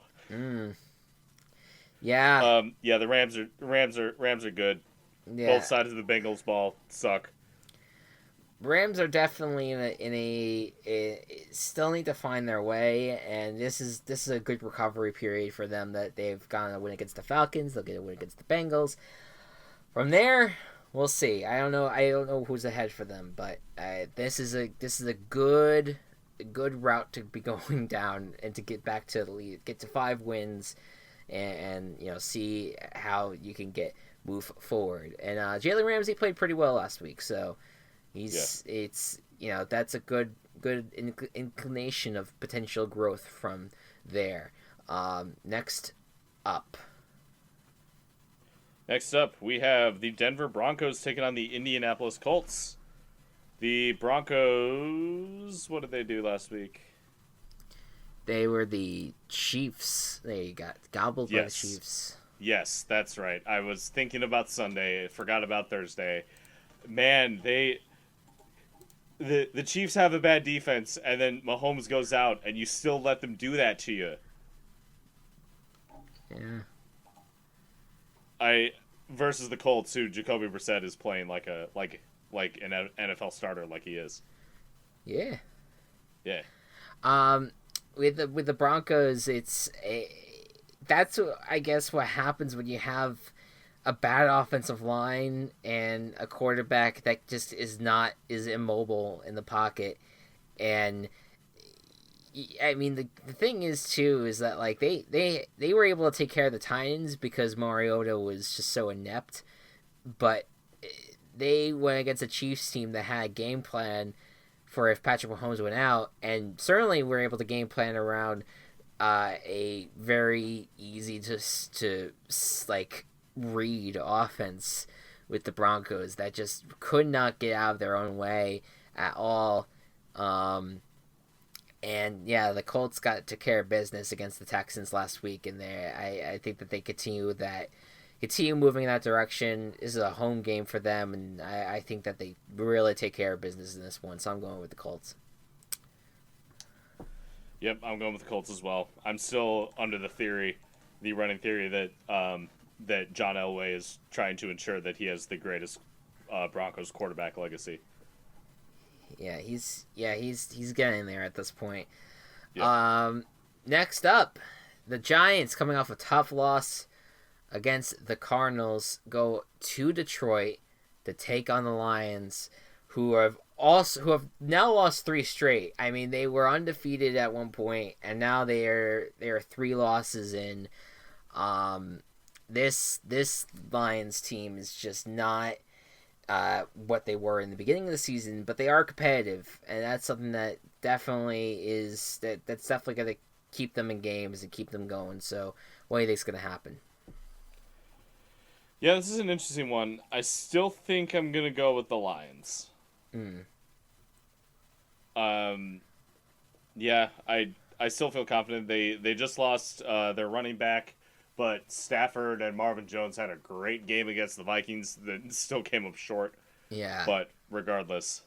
Yeah. Yeah, the Rams are good. Yeah. Both sides of the Bengals ball suck. Rams are definitely still need to find their way, and this is a good recovery period for them. That they've gotten a win against the Falcons, they'll get a win against the Bengals. From there, we'll see. I don't know who's ahead for them, but this is a good route to be going down and to get back to the lead, get to 5 wins, and see how you can move forward. And Jalen Ramsey played pretty well last week, so. It's that's a good inclination of potential growth from there. Next up, we have the Denver Broncos taking on the Indianapolis Colts. The Broncos, what did they do last week? They were the Chiefs. They got gobbled by the Chiefs. Yes, that's right. I was thinking about Sunday. I forgot about Thursday. Man, The Chiefs have a bad defense, and then Mahomes goes out, and you still let them do that to you. Yeah. Versus the Colts, who Jacoby Brissett is playing like an NFL starter, like he is. Yeah. Yeah. With the Broncos, that's I guess what happens when you have a bad offensive line and a quarterback that just is immobile in the pocket. And I mean the thing is too is that like they were able to take care of the Titans because Mariota was just so inept, but they went against a Chiefs team that had a game plan for if Patrick Mahomes went out, and certainly were able to game plan around a very easy to like read offense with the Broncos that just could not get out of their own way at all. And yeah, the Colts got to care of business against the Texans last week, and I think that they continue moving in that direction. This is a home game for them, and I think that they really take care of business in this one, so I'm going with the Colts. Yep, I'm going with the Colts as well. I'm still under the running theory that John Elway is trying to ensure that he has the greatest Broncos quarterback legacy. Yeah, he's getting there at this point. Yep. Next up, the Giants, coming off a tough loss against the Cardinals, go to Detroit to take on the Lions, who have now lost 3 straight. I mean, they were undefeated at one point, and now they are 3 losses in. This Lions team is just not what they were in the beginning of the season, but they are competitive, and that's something that that's definitely going to keep them in games and keep them going. So, what do you think is going to happen? Yeah, this is an interesting one. I still think I'm going to go with the Lions. Yeah, I still feel confident. They just lost their running back, but Stafford and Marvin Jones had a great game against the Vikings that still came up short. Yeah. But regardless.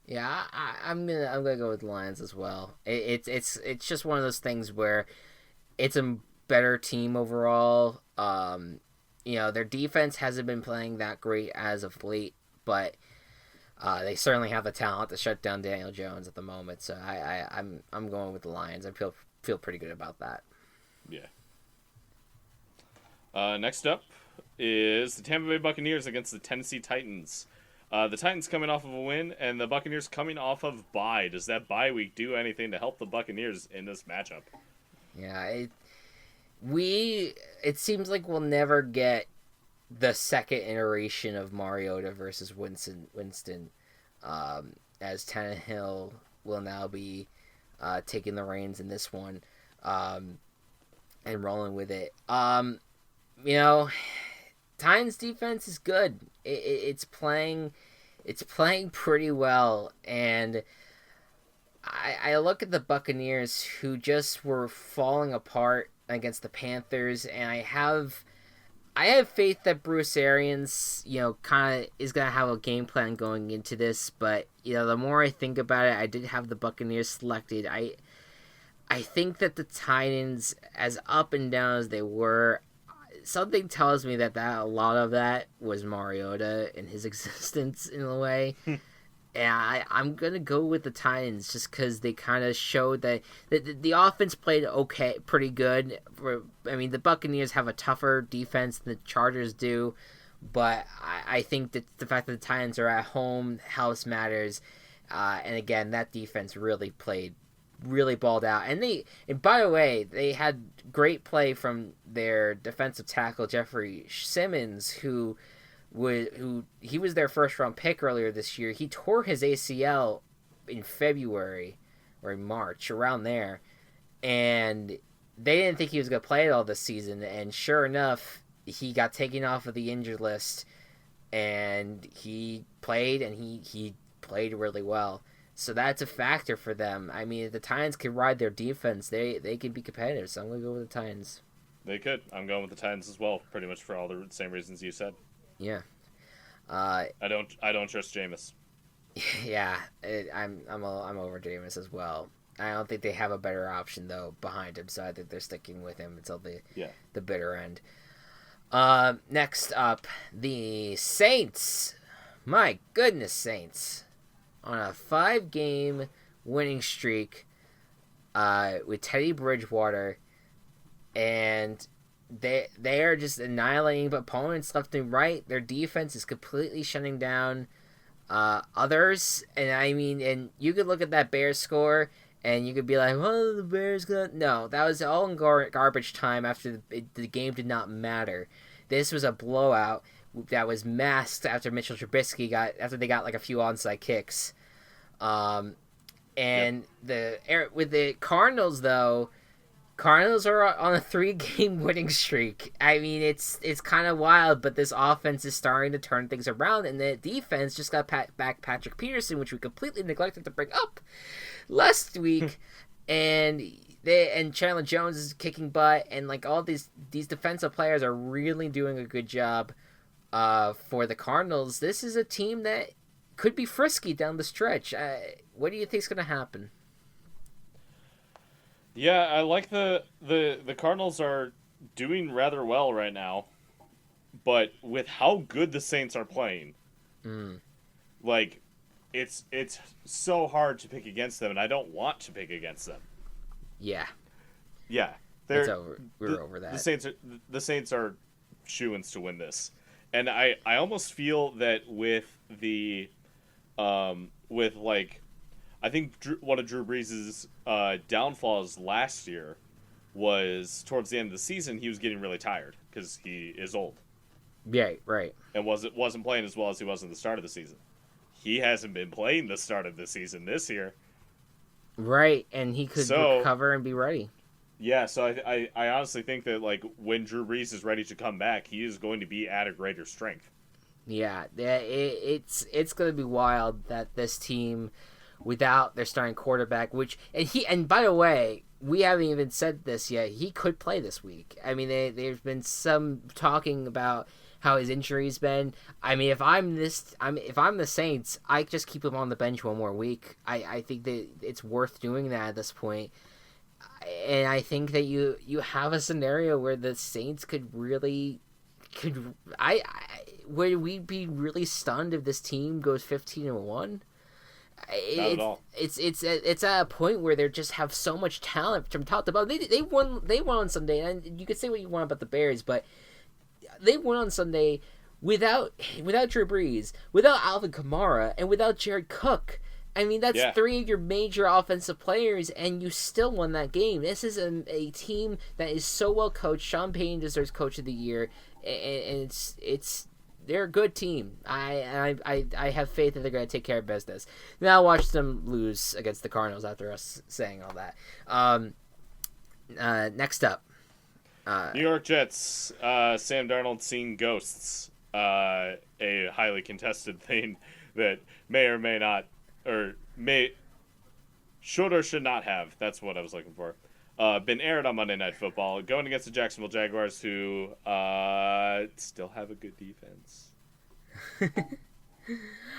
Yeah, I'm gonna go with the Lions as well. It's just one of those things where it's a better team overall. Their defense hasn't been playing that great as of late, but they certainly have the talent to shut down Daniel Jones at the moment. So I'm going with the Lions. I feel pretty good about that. Yeah. Next up is the Tampa Bay Buccaneers against the Tennessee Titans. The Titans coming off of a win, and the Buccaneers coming off of bye. Does that bye week do anything to help the Buccaneers in this matchup? Yeah, it seems like we'll never get the second iteration of Mariota versus Winston as Tannehill will now be taking the reins in this one, and rolling with it. You know, Titans defense is good. It's playing pretty well, and I look at the Buccaneers, who just were falling apart against the Panthers, and I have faith that Bruce Arians, kind of is gonna have a game plan going into this. But the more I think about it, I did have the Buccaneers selected. I think that the Titans, as up and down as they were, something tells me that a lot of that was Mariota and his existence in a way. And I'm going to go with the Titans just because they kind of showed that the offense played pretty good. The Buccaneers have a tougher defense than the Chargers do, but I think that the fact that the Titans are at home, house matters. And again, that defense really balled out. And by the way, they had great play from their defensive tackle, Jeffrey Simmons, who he was their first round pick earlier this year. He tore his ACL in February or in March, around there, and they didn't think he was going to play it all this season. And sure enough, he got taken off of the injured list, and he played, and he played really well. So that's a factor for them. If the Titans can ride their defense, they can be competitive. So I'm going to go with the Titans. They could. I'm going with the Titans as well, pretty much for all the same reasons you said. Yeah. I don't trust Jameis. Yeah, I'm over Jameis as well. I don't think they have a better option though behind him, so I think they're sticking with him until the bitter end. Next up, the Saints. My goodness, Saints on a 5-game winning streak with Teddy Bridgewater, and they are just annihilating opponents left and right. Their defense is completely shutting down others, and you could look at that Bears score and you could be like, well, the Bears got... No, that was all in garbage time after the game did not matter. This was a blowout that was masked after Mitchell Trubisky after they got like a few onside kicks. And with the Cardinals though, Cardinals are on a 3-game winning streak. It's kind of wild, but this offense is starting to turn things around, and the defense just got back Patrick Peterson, which we completely neglected to bring up last week, and Chandler Jones is kicking butt, and like all these defensive players are really doing a good job for the Cardinals. This is a team that could be frisky down the stretch. What do you think is going to happen? Yeah, I like the Cardinals are doing rather well right now, but with how good the Saints are playing, like it's so hard to pick against them, and I don't want to pick against them. Yeah, it's over. We're over that. The Saints are shoo-ins to win this, and I almost feel that with I think one of Drew Brees' downfalls last year was towards the end of the season. He was getting really tired because he is old. Yeah, right. And wasn't playing as well as he was in the start of the season. He hasn't been playing the start of the season this year. Right, and he could recover and be ready. Yeah, so I honestly think that like when Drew Brees is ready to come back, he is going to be at a greater strength. Yeah, it's going to be wild that this team, without their starting quarterback, and by the way, we haven't even said this yet, he could play this week. There's been some talking about how his injury's been. If I'm the Saints, I just keep him on the bench one more week. I think that it's worth doing that at this point. And I think that you have a scenario where the Saints would we be really stunned if this team goes 15-1? Not at all. It's at a point where they just have so much talent from top to bottom. They won on Sunday, and you could say what you want about the Bears, but they won on Sunday without Drew Brees, without Alvin Kamara, and without Jared Cook. That's 3 of your major offensive players, and you still won that game. This is a team that is so well coached. Sean Payton deserves Coach of the Year, and they're a good team. I have faith that they're going to take care of business. Now I'll watch them lose against the Cardinals after us saying all that. Next up. New York Jets, Sam Darnold seeing ghosts. A highly contested thing that may or may not, or should or should not have. That's what I was looking for. Been aired on Monday Night Football, going against the Jacksonville Jaguars, who still have a good defense.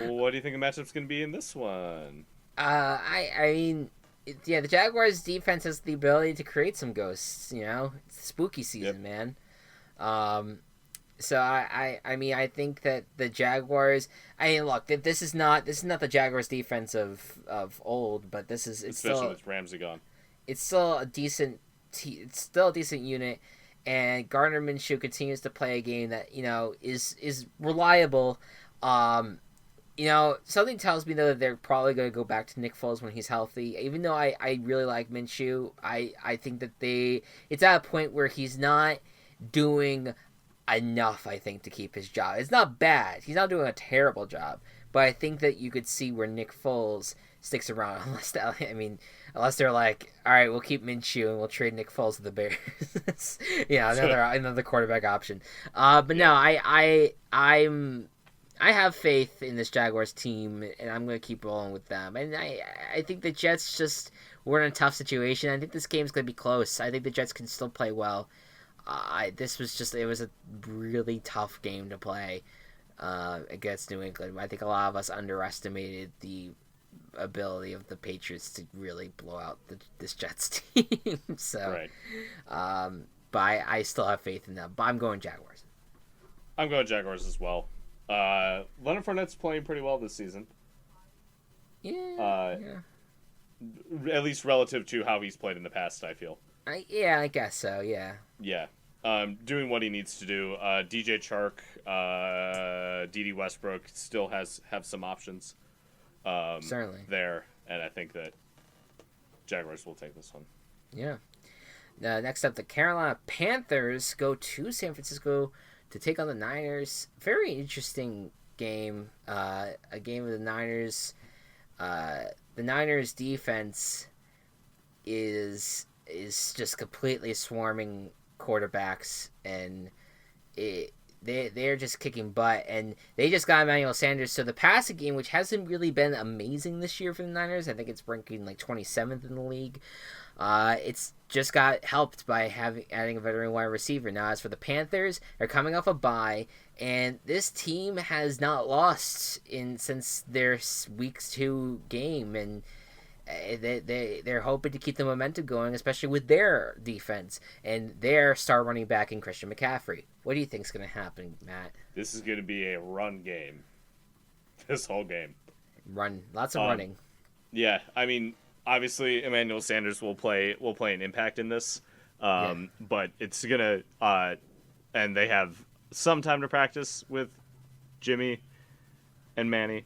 Well, what do you think the matchup's going to be in this one? I mean, the Jaguars' defense has the ability to create some ghosts. You know, it's spooky season, man. So I mean, I think that the Jaguars. I mean, look, this is not the Jaguars' defense of old, but it's Especially still with Ramsey gone. It's still a decent. It's still a decent unit, and Gardner Minshew continues to play a game that is reliable. Something tells me though that they're probably going to go back to Nick Foles when he's healthy. Even though I really like Minshew, I think that it's at a point where he's not doing enough, I think, to keep his job. It's not bad. He's not doing a terrible job, but I think that you could see where Nick Foles sticks around unless they're like, all right, we'll keep Minshew and we'll trade Nick Foles to the Bears. Another quarterback option. No, I have faith in this Jaguars team, and I'm going to keep rolling with them. And I think the Jets just were in a tough situation. I think this game's going to be close. I think the Jets can still play well. It was a really tough game to play against New England. I think a lot of us underestimated the ability of the Patriots to really blow out this Jets team. So, right. But I still have faith in them. But I'm going Jaguars. I'm going Jaguars as well. Leonard Fournette's playing pretty well this season. Yeah. At least relative to how he's played in the past, I feel. I guess so, yeah. Yeah. Doing what he needs to do. DJ Chark, D.D. Westbrook still have some options. Certainly. There, and I think that Jaguars will take this one. Yeah. Next up, the Carolina Panthers go to San Francisco to take on the Niners. Very interesting game. A game of the Niners. The Niners defense is just completely swarming quarterbacks, and they're just kicking butt, and they just got Emmanuel Sanders. So the passing game, which hasn't really been amazing this year for the Niners, I think it's ranking like 27th in the league. It's just got helped by adding a veteran wide receiver. Now, as for the Panthers, they're coming off a bye, and this team has not lost since their Week 2 game, and they're hoping to keep the momentum going, especially with their defense and their star running back in Christian McCaffrey. What do you think's going to happen, Matt? This is going to be a run game. This whole game. Lots of running. Yeah, I mean, obviously Emmanuel Sanders will play an impact in this, but it's gonna and they have some time to practice with Jimmy and Manny,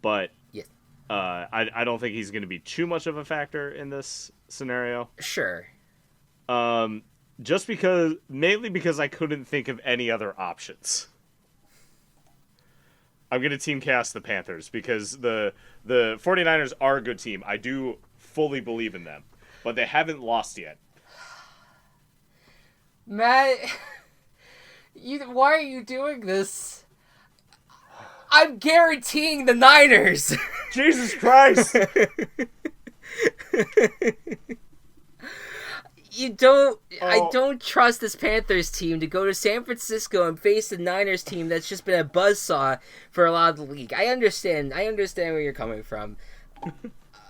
but. Yes. I don't think he's going to be too much of a factor in this scenario. Sure. Mainly because I couldn't think of any other options. I'm going to team cast the Panthers because the 49ers are a good team. I do fully believe in them, but they haven't lost yet. Matt, why are you doing this? I'm guaranteeing the Niners. Jesus Christ. I don't trust this Panthers team to go to San Francisco and face the Niners team that's just been a buzzsaw for a lot of the league. I understand where you're coming from.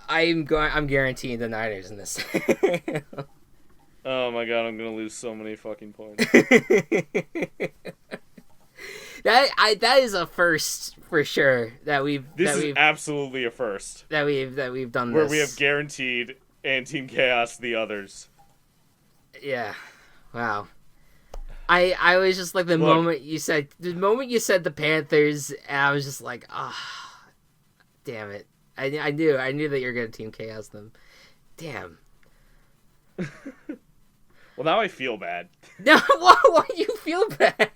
I'm guaranteeing the Niners in this. Oh my god, I'm going to lose so many fucking points. That is a first for sure This is absolutely a first that we've done where this. we have guaranteed and Team Chaos the others. Yeah, wow. I was just like the moment you said the Panthers, and I was just like, damn it. I knew that you're gonna Team Chaos them. Damn. Well, now I feel bad. No, why do you feel bad?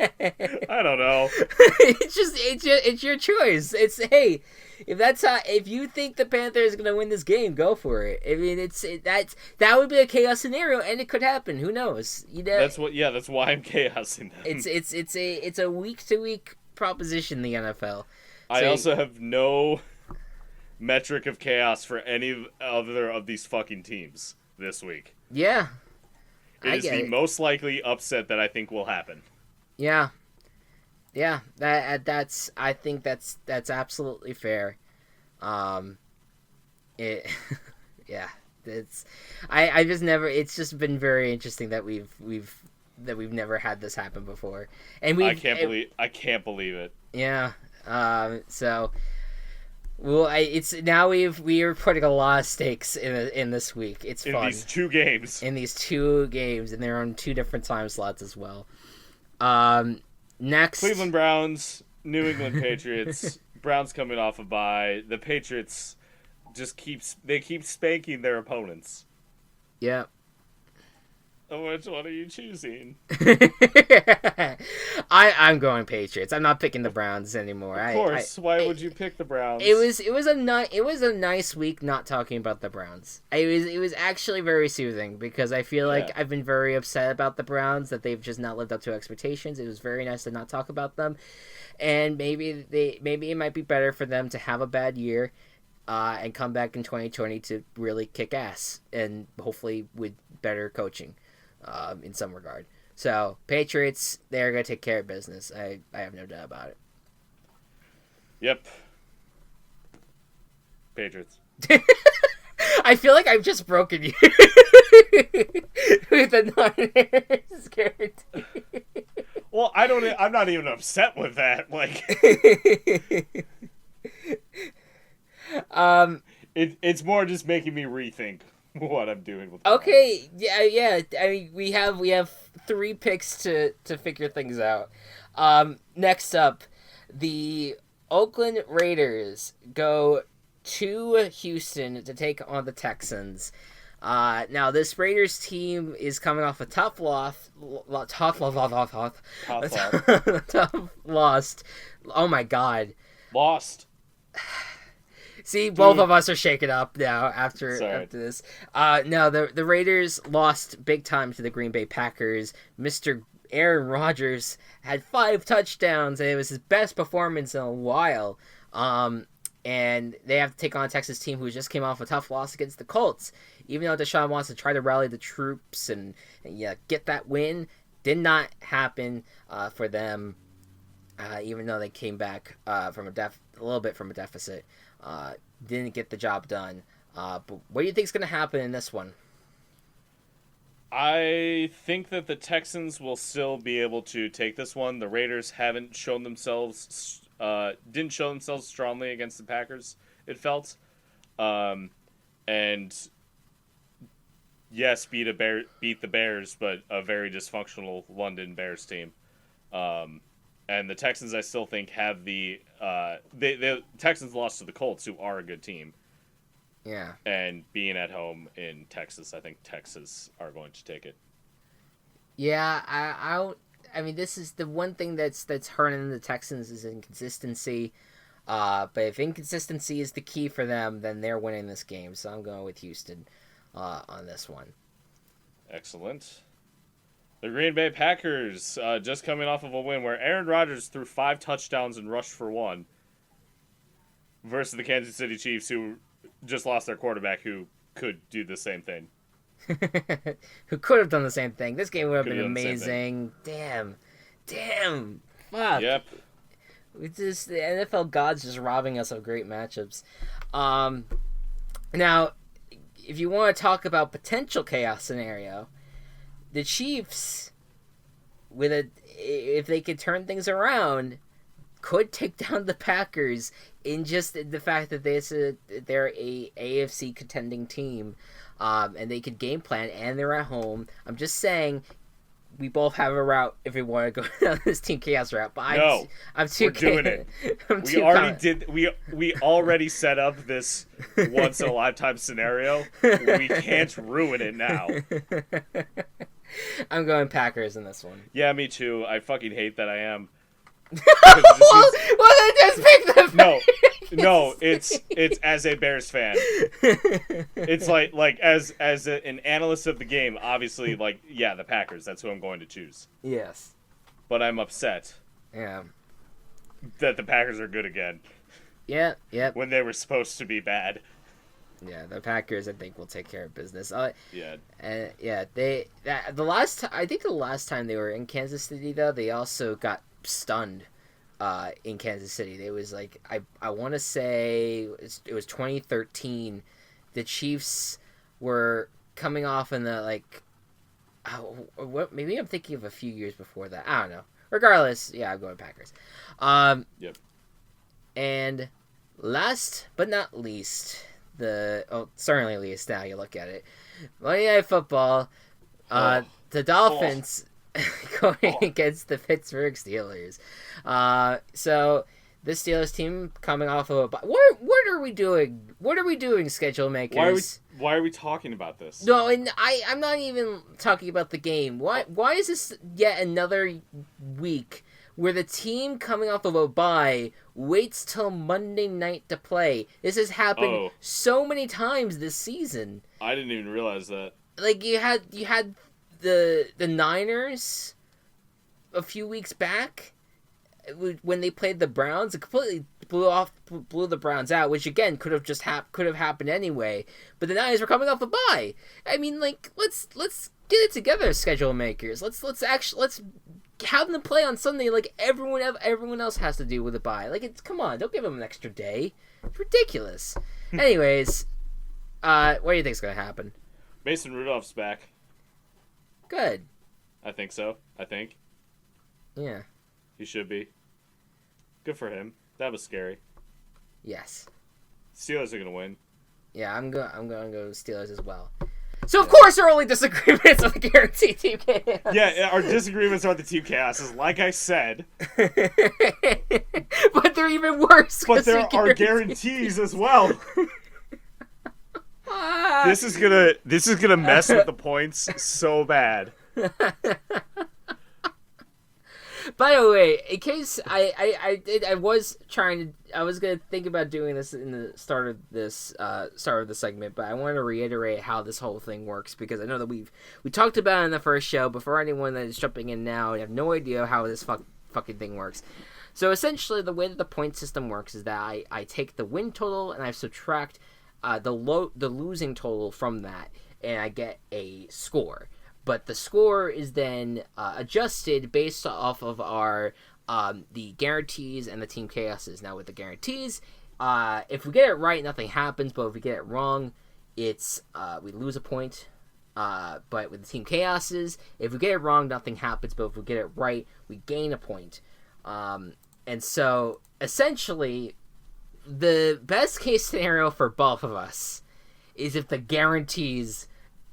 I don't know. It's your choice. It's hey, if you think the Panthers are gonna win this game, go for it. I mean, that would be a chaos scenario, and it could happen. Who knows? You know, That's why I'm chaosing them. it's a week to week proposition in the NFL. I also have no metric of chaos for any other of these fucking teams this week. Yeah. It is the most likely upset that I think will happen. Yeah. Yeah, I think that's absolutely fair. It yeah, I just never it's just been very interesting that we've never had this happen before. And I can't believe it. Yeah. So well, we are putting a lot of stakes in this week. It's fun. In these two games. And they're on two different time slots as well. Next, Cleveland Browns, New England Patriots. Browns coming off a bye. The Patriots keep spanking their opponents. Yeah. Which one are you choosing? I'm going Patriots. I'm not picking the Browns anymore. Of course. Why would you pick the Browns? It was a nice week not talking about the Browns. It was actually very soothing because I feel like I've been very upset about the Browns, that they've just not lived up to expectations. It was very nice to not talk about them, and maybe it might be better for them to have a bad year. And come back in 2020 to really kick ass, and hopefully with better coaching. In some regard. So, Patriots, they're going to take care of business. I have no doubt about it. Yep. Patriots. I feel like I've just broken you with the Niners guarantee. Well, I'm not even upset with that. Like, it's more just making me rethink what I'm doing with. Okay, yeah. I mean, we have 3 picks to figure things out. Next up, the Oakland Raiders go to Houston to take on the Texans. Now this Raiders team is coming off a tough loss. Oh my God. Lost. See, both of us are shaken up now after this. No, the Raiders lost big time to the Green Bay Packers. Mr. Aaron Rodgers had 5 touchdowns, and it was his best performance in a while. And they have to take on a Texas team who just came off a tough loss against the Colts. Even though Deshaun wants to try to rally the troops and get that win, did not happen for them. Even though they came back from a little bit from a deficit. Didn't get the job done. But what do you think is going to happen in this one? I think that the Texans will still be able to take this one. The Raiders didn't show themselves strongly against the Packers, it felt. And yes, beat the Bears, but a very dysfunctional London Bears team. And the Texans, I still think, have the Texans lost to the Colts, who are a good team. Yeah. And being at home in Texas, I think Texas are going to take it. Yeah, I mean, this is the one thing that's hurting the Texans is inconsistency. But if inconsistency is the key for them, then they're winning this game. So I'm going with Houston on this one. Excellent. The Green Bay Packers just coming off of a win where Aaron Rodgers threw 5 touchdowns and rushed for 1 versus the Kansas City Chiefs, who just lost their quarterback, who could do the same thing. Who could have done the same thing. This game would have been amazing. Damn. Fuck. Yep. It's just the NFL gods just robbing us of great matchups. Now, if you want to talk about potential chaos scenario, the Chiefs, if they could turn things around, could take down the Packers in just the fact that they're a AFC contending team, and they could game plan, and they're at home. I'm just saying, we both have a route if we want to go down this team chaos route. But I'm too. We're doing it. We already set up this once in a lifetime scenario. We can't ruin it now. I'm going Packers in this one. Yeah, me too. I fucking hate that I am. Well, then just pick the No, it's as a Bears fan. It's like as an analyst of the game, obviously, like, yeah, the Packers. That's who I'm going to choose. Yes. But I'm upset. Yeah. That the Packers are good again. Yeah. Yep. When they were supposed to be bad. Yeah, the Packers, I think, will take care of business. Yeah. Yeah, the last time they were in Kansas City, though, they also got stunned. In Kansas City, it was like I want to say it was 2013. The Chiefs were coming off in the what? Maybe I'm thinking of a few years before that. I don't know. Regardless, yeah, I'm going Packers. Yep. And last but not least, certainly least now you look at it, Monday Night Football. The Dolphins. Going against the Pittsburgh Steelers. So the Steelers team coming off of what are we doing? What are we doing, schedule makers? Why are we talking about this? No, and I'm not even talking about the game. Why is this yet another week where the team coming off of a bye waits till Monday night to play? This has happened so many times this season. I didn't even realize that. Like you had the Niners a few weeks back when they played the Browns. It completely blew the Browns out, which again could have happened anyway. But the Niners were coming off a bye. I mean, like let's get it together, schedule makers. Let's have them play on Sunday like everyone else has to do with a bye. Like come on, don't give them an extra day. It's ridiculous. Anyways, what do you think's gonna happen? Mason Rudolph's back. Good. I think so. Yeah. He should be. Good for him. That was scary. Yes. Steelers are gonna win. Yeah, I'm going to go Steelers as well. So of course our only disagreements are the guaranteed team chaos. Yeah, our disagreements are the team chaoses, like I said. But they're even worse. But there are guarantees as well. This is gonna mess with the points so bad. By the way, in case I was gonna think about doing this in the start of the segment, but I want to reiterate how this whole thing works because I know that we talked about it in the first show, but for anyone that is jumping in now, I have no idea how this fucking thing works. So essentially, the way that the point system works is that I take the win total and I subtract the losing total from that, and I get a score. But the score is then adjusted based off of our the guarantees and the team chaoses. Now with the guarantees, if we get it right, nothing happens. But if we get it wrong, it's we lose a point. But with the team chaoses, if we get it wrong, nothing happens. But if we get it right, we gain a point. And so essentially, the best case scenario for both of us is if the guarantees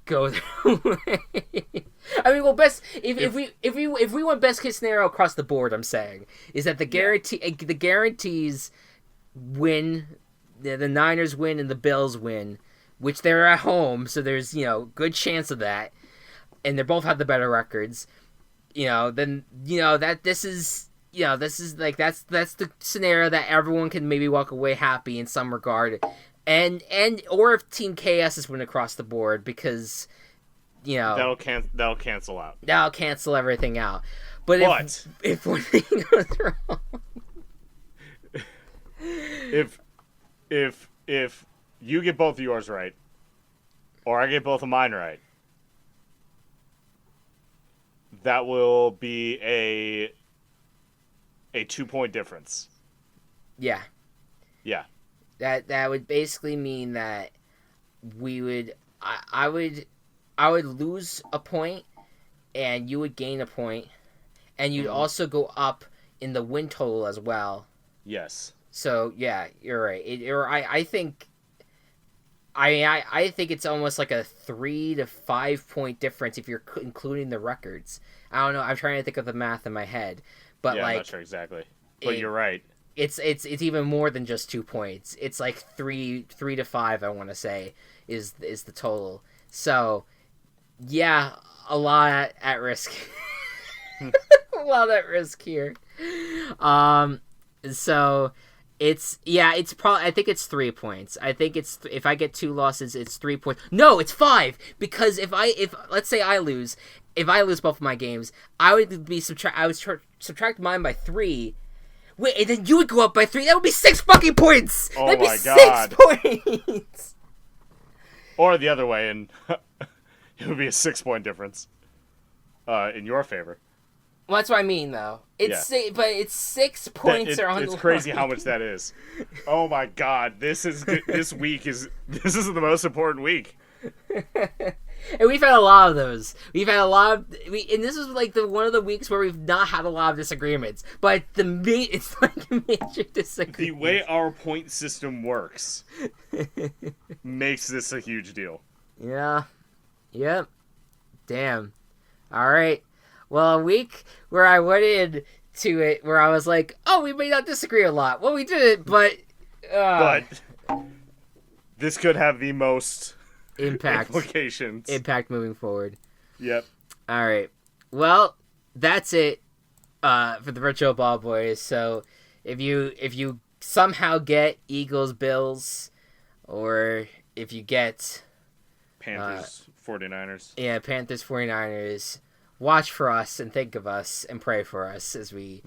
go through. I mean, well, if we want best case scenario across the board, I'm saying is that the guarantees win, the Niners win and the Bills win, which they're at home, so there's good chance of that, and they both have the better records. Then that this is like that's the scenario that everyone can maybe walk away happy in some regard. And or if Team KS win across the board because that'll cancel out. That'll cancel everything out. But if one thing goes wrong, if you get both of yours right, or I get both of mine right, that will be a 2-point difference. Yeah. Yeah. That would basically mean that I would lose a point and you would gain a point, and you'd also go up in the win total as well. Yes. So yeah, you're right. I think it's almost like a 3 to 5 point difference if you're including the records. I don't know. I'm trying to think of the math in my head, but I'm not sure exactly. But you're right. It's even more than just 2 points. It's like 3 to 5. I want to say is the total. So Yeah, a lot at risk. A lot at risk here. So it's probably, I think it's 3 points. I think it's, if I get 2 losses, it's 3 points. No, it's 5, because if let's say I lose, if I lose both of my games, I would be subtract mine by 3. Wait, and then you would go up by 3. That would be 6 fucking points. Oh That'd be my God. 6 points. Or the other way, and it would be a 6-point difference in your favor. Well, that's what I mean, though. But it's 6 points are on the line. It's crazy how much that is. Oh my God, this is the most important week. And we've had a lot of those. We've had a lot of, and this is like one of the weeks where we've not had a lot of disagreements. But it's like major disagreements. The way our point system works makes this a huge deal. Yeah. Yep. Damn. All right. Well, a week where I went into it where I was like, oh, we may not disagree a lot. Well, we did it, but this could have the most implications moving forward. Yep. All right. Well, that's it for the Virtual Ball Boys. So if you somehow get Eagles Bills, or if you get Panthers 49ers. Yeah, Panthers 49ers. Watch for us and think of us and pray for us as we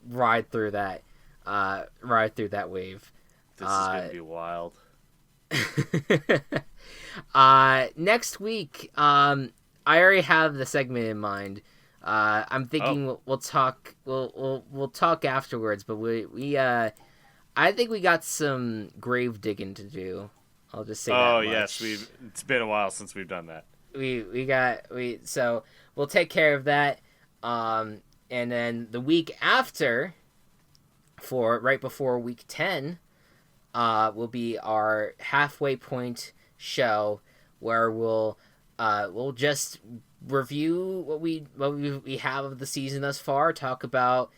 ride through that wave. This is gonna be wild. Next week, I already have the segment in mind. I'm thinking we'll talk. We'll talk afterwards, but I think we got some grave digging to do. I'll just say that much. Yes, it's been a while since we've done that. So we'll take care of that. And then the week after, right before week 10, will be our halfway point show, where we'll just review what we have of the season thus far, talk about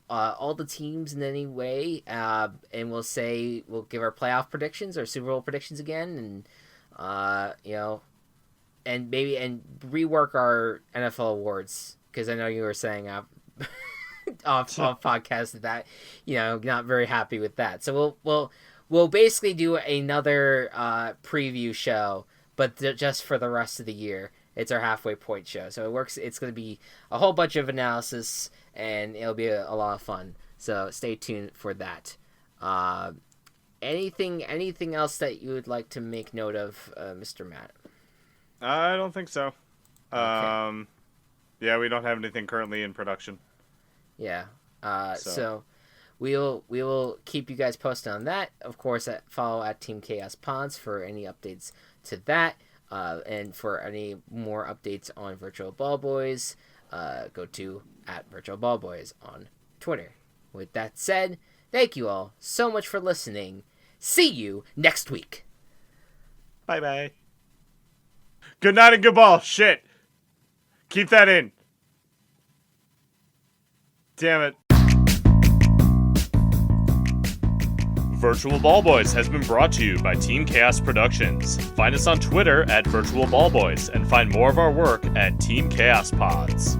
all the teams in any way, and we'll give our playoff predictions, our Super Bowl predictions again, and and rework our NFL awards, because I know you were saying off podcast that not very happy with that. So we'll basically do another preview show, but just for the rest of the year. It's our halfway point show, so it works. It's going to be a whole bunch of analysis, and it'll be a lot of fun. So stay tuned for that. Anything else that you would like to make note of, Mr. Matt? I don't think so. Okay. Yeah, we don't have anything currently in production. Yeah. So we will keep you guys posted on that. Of course, follow at Team Chaos Pods for any updates to that. And for any more updates on Virtual Ball Boys, go to at Virtual Ball Boys on Twitter. With that said, thank you all so much for listening. See you next week. Bye-bye. Good night and good ball. Shit. Keep that in. Damn it. Virtual Ball Boys has been brought to you by Team Chaos Productions. Find us on Twitter at Virtual Ball Boys and find more of our work at Team Chaos Pods.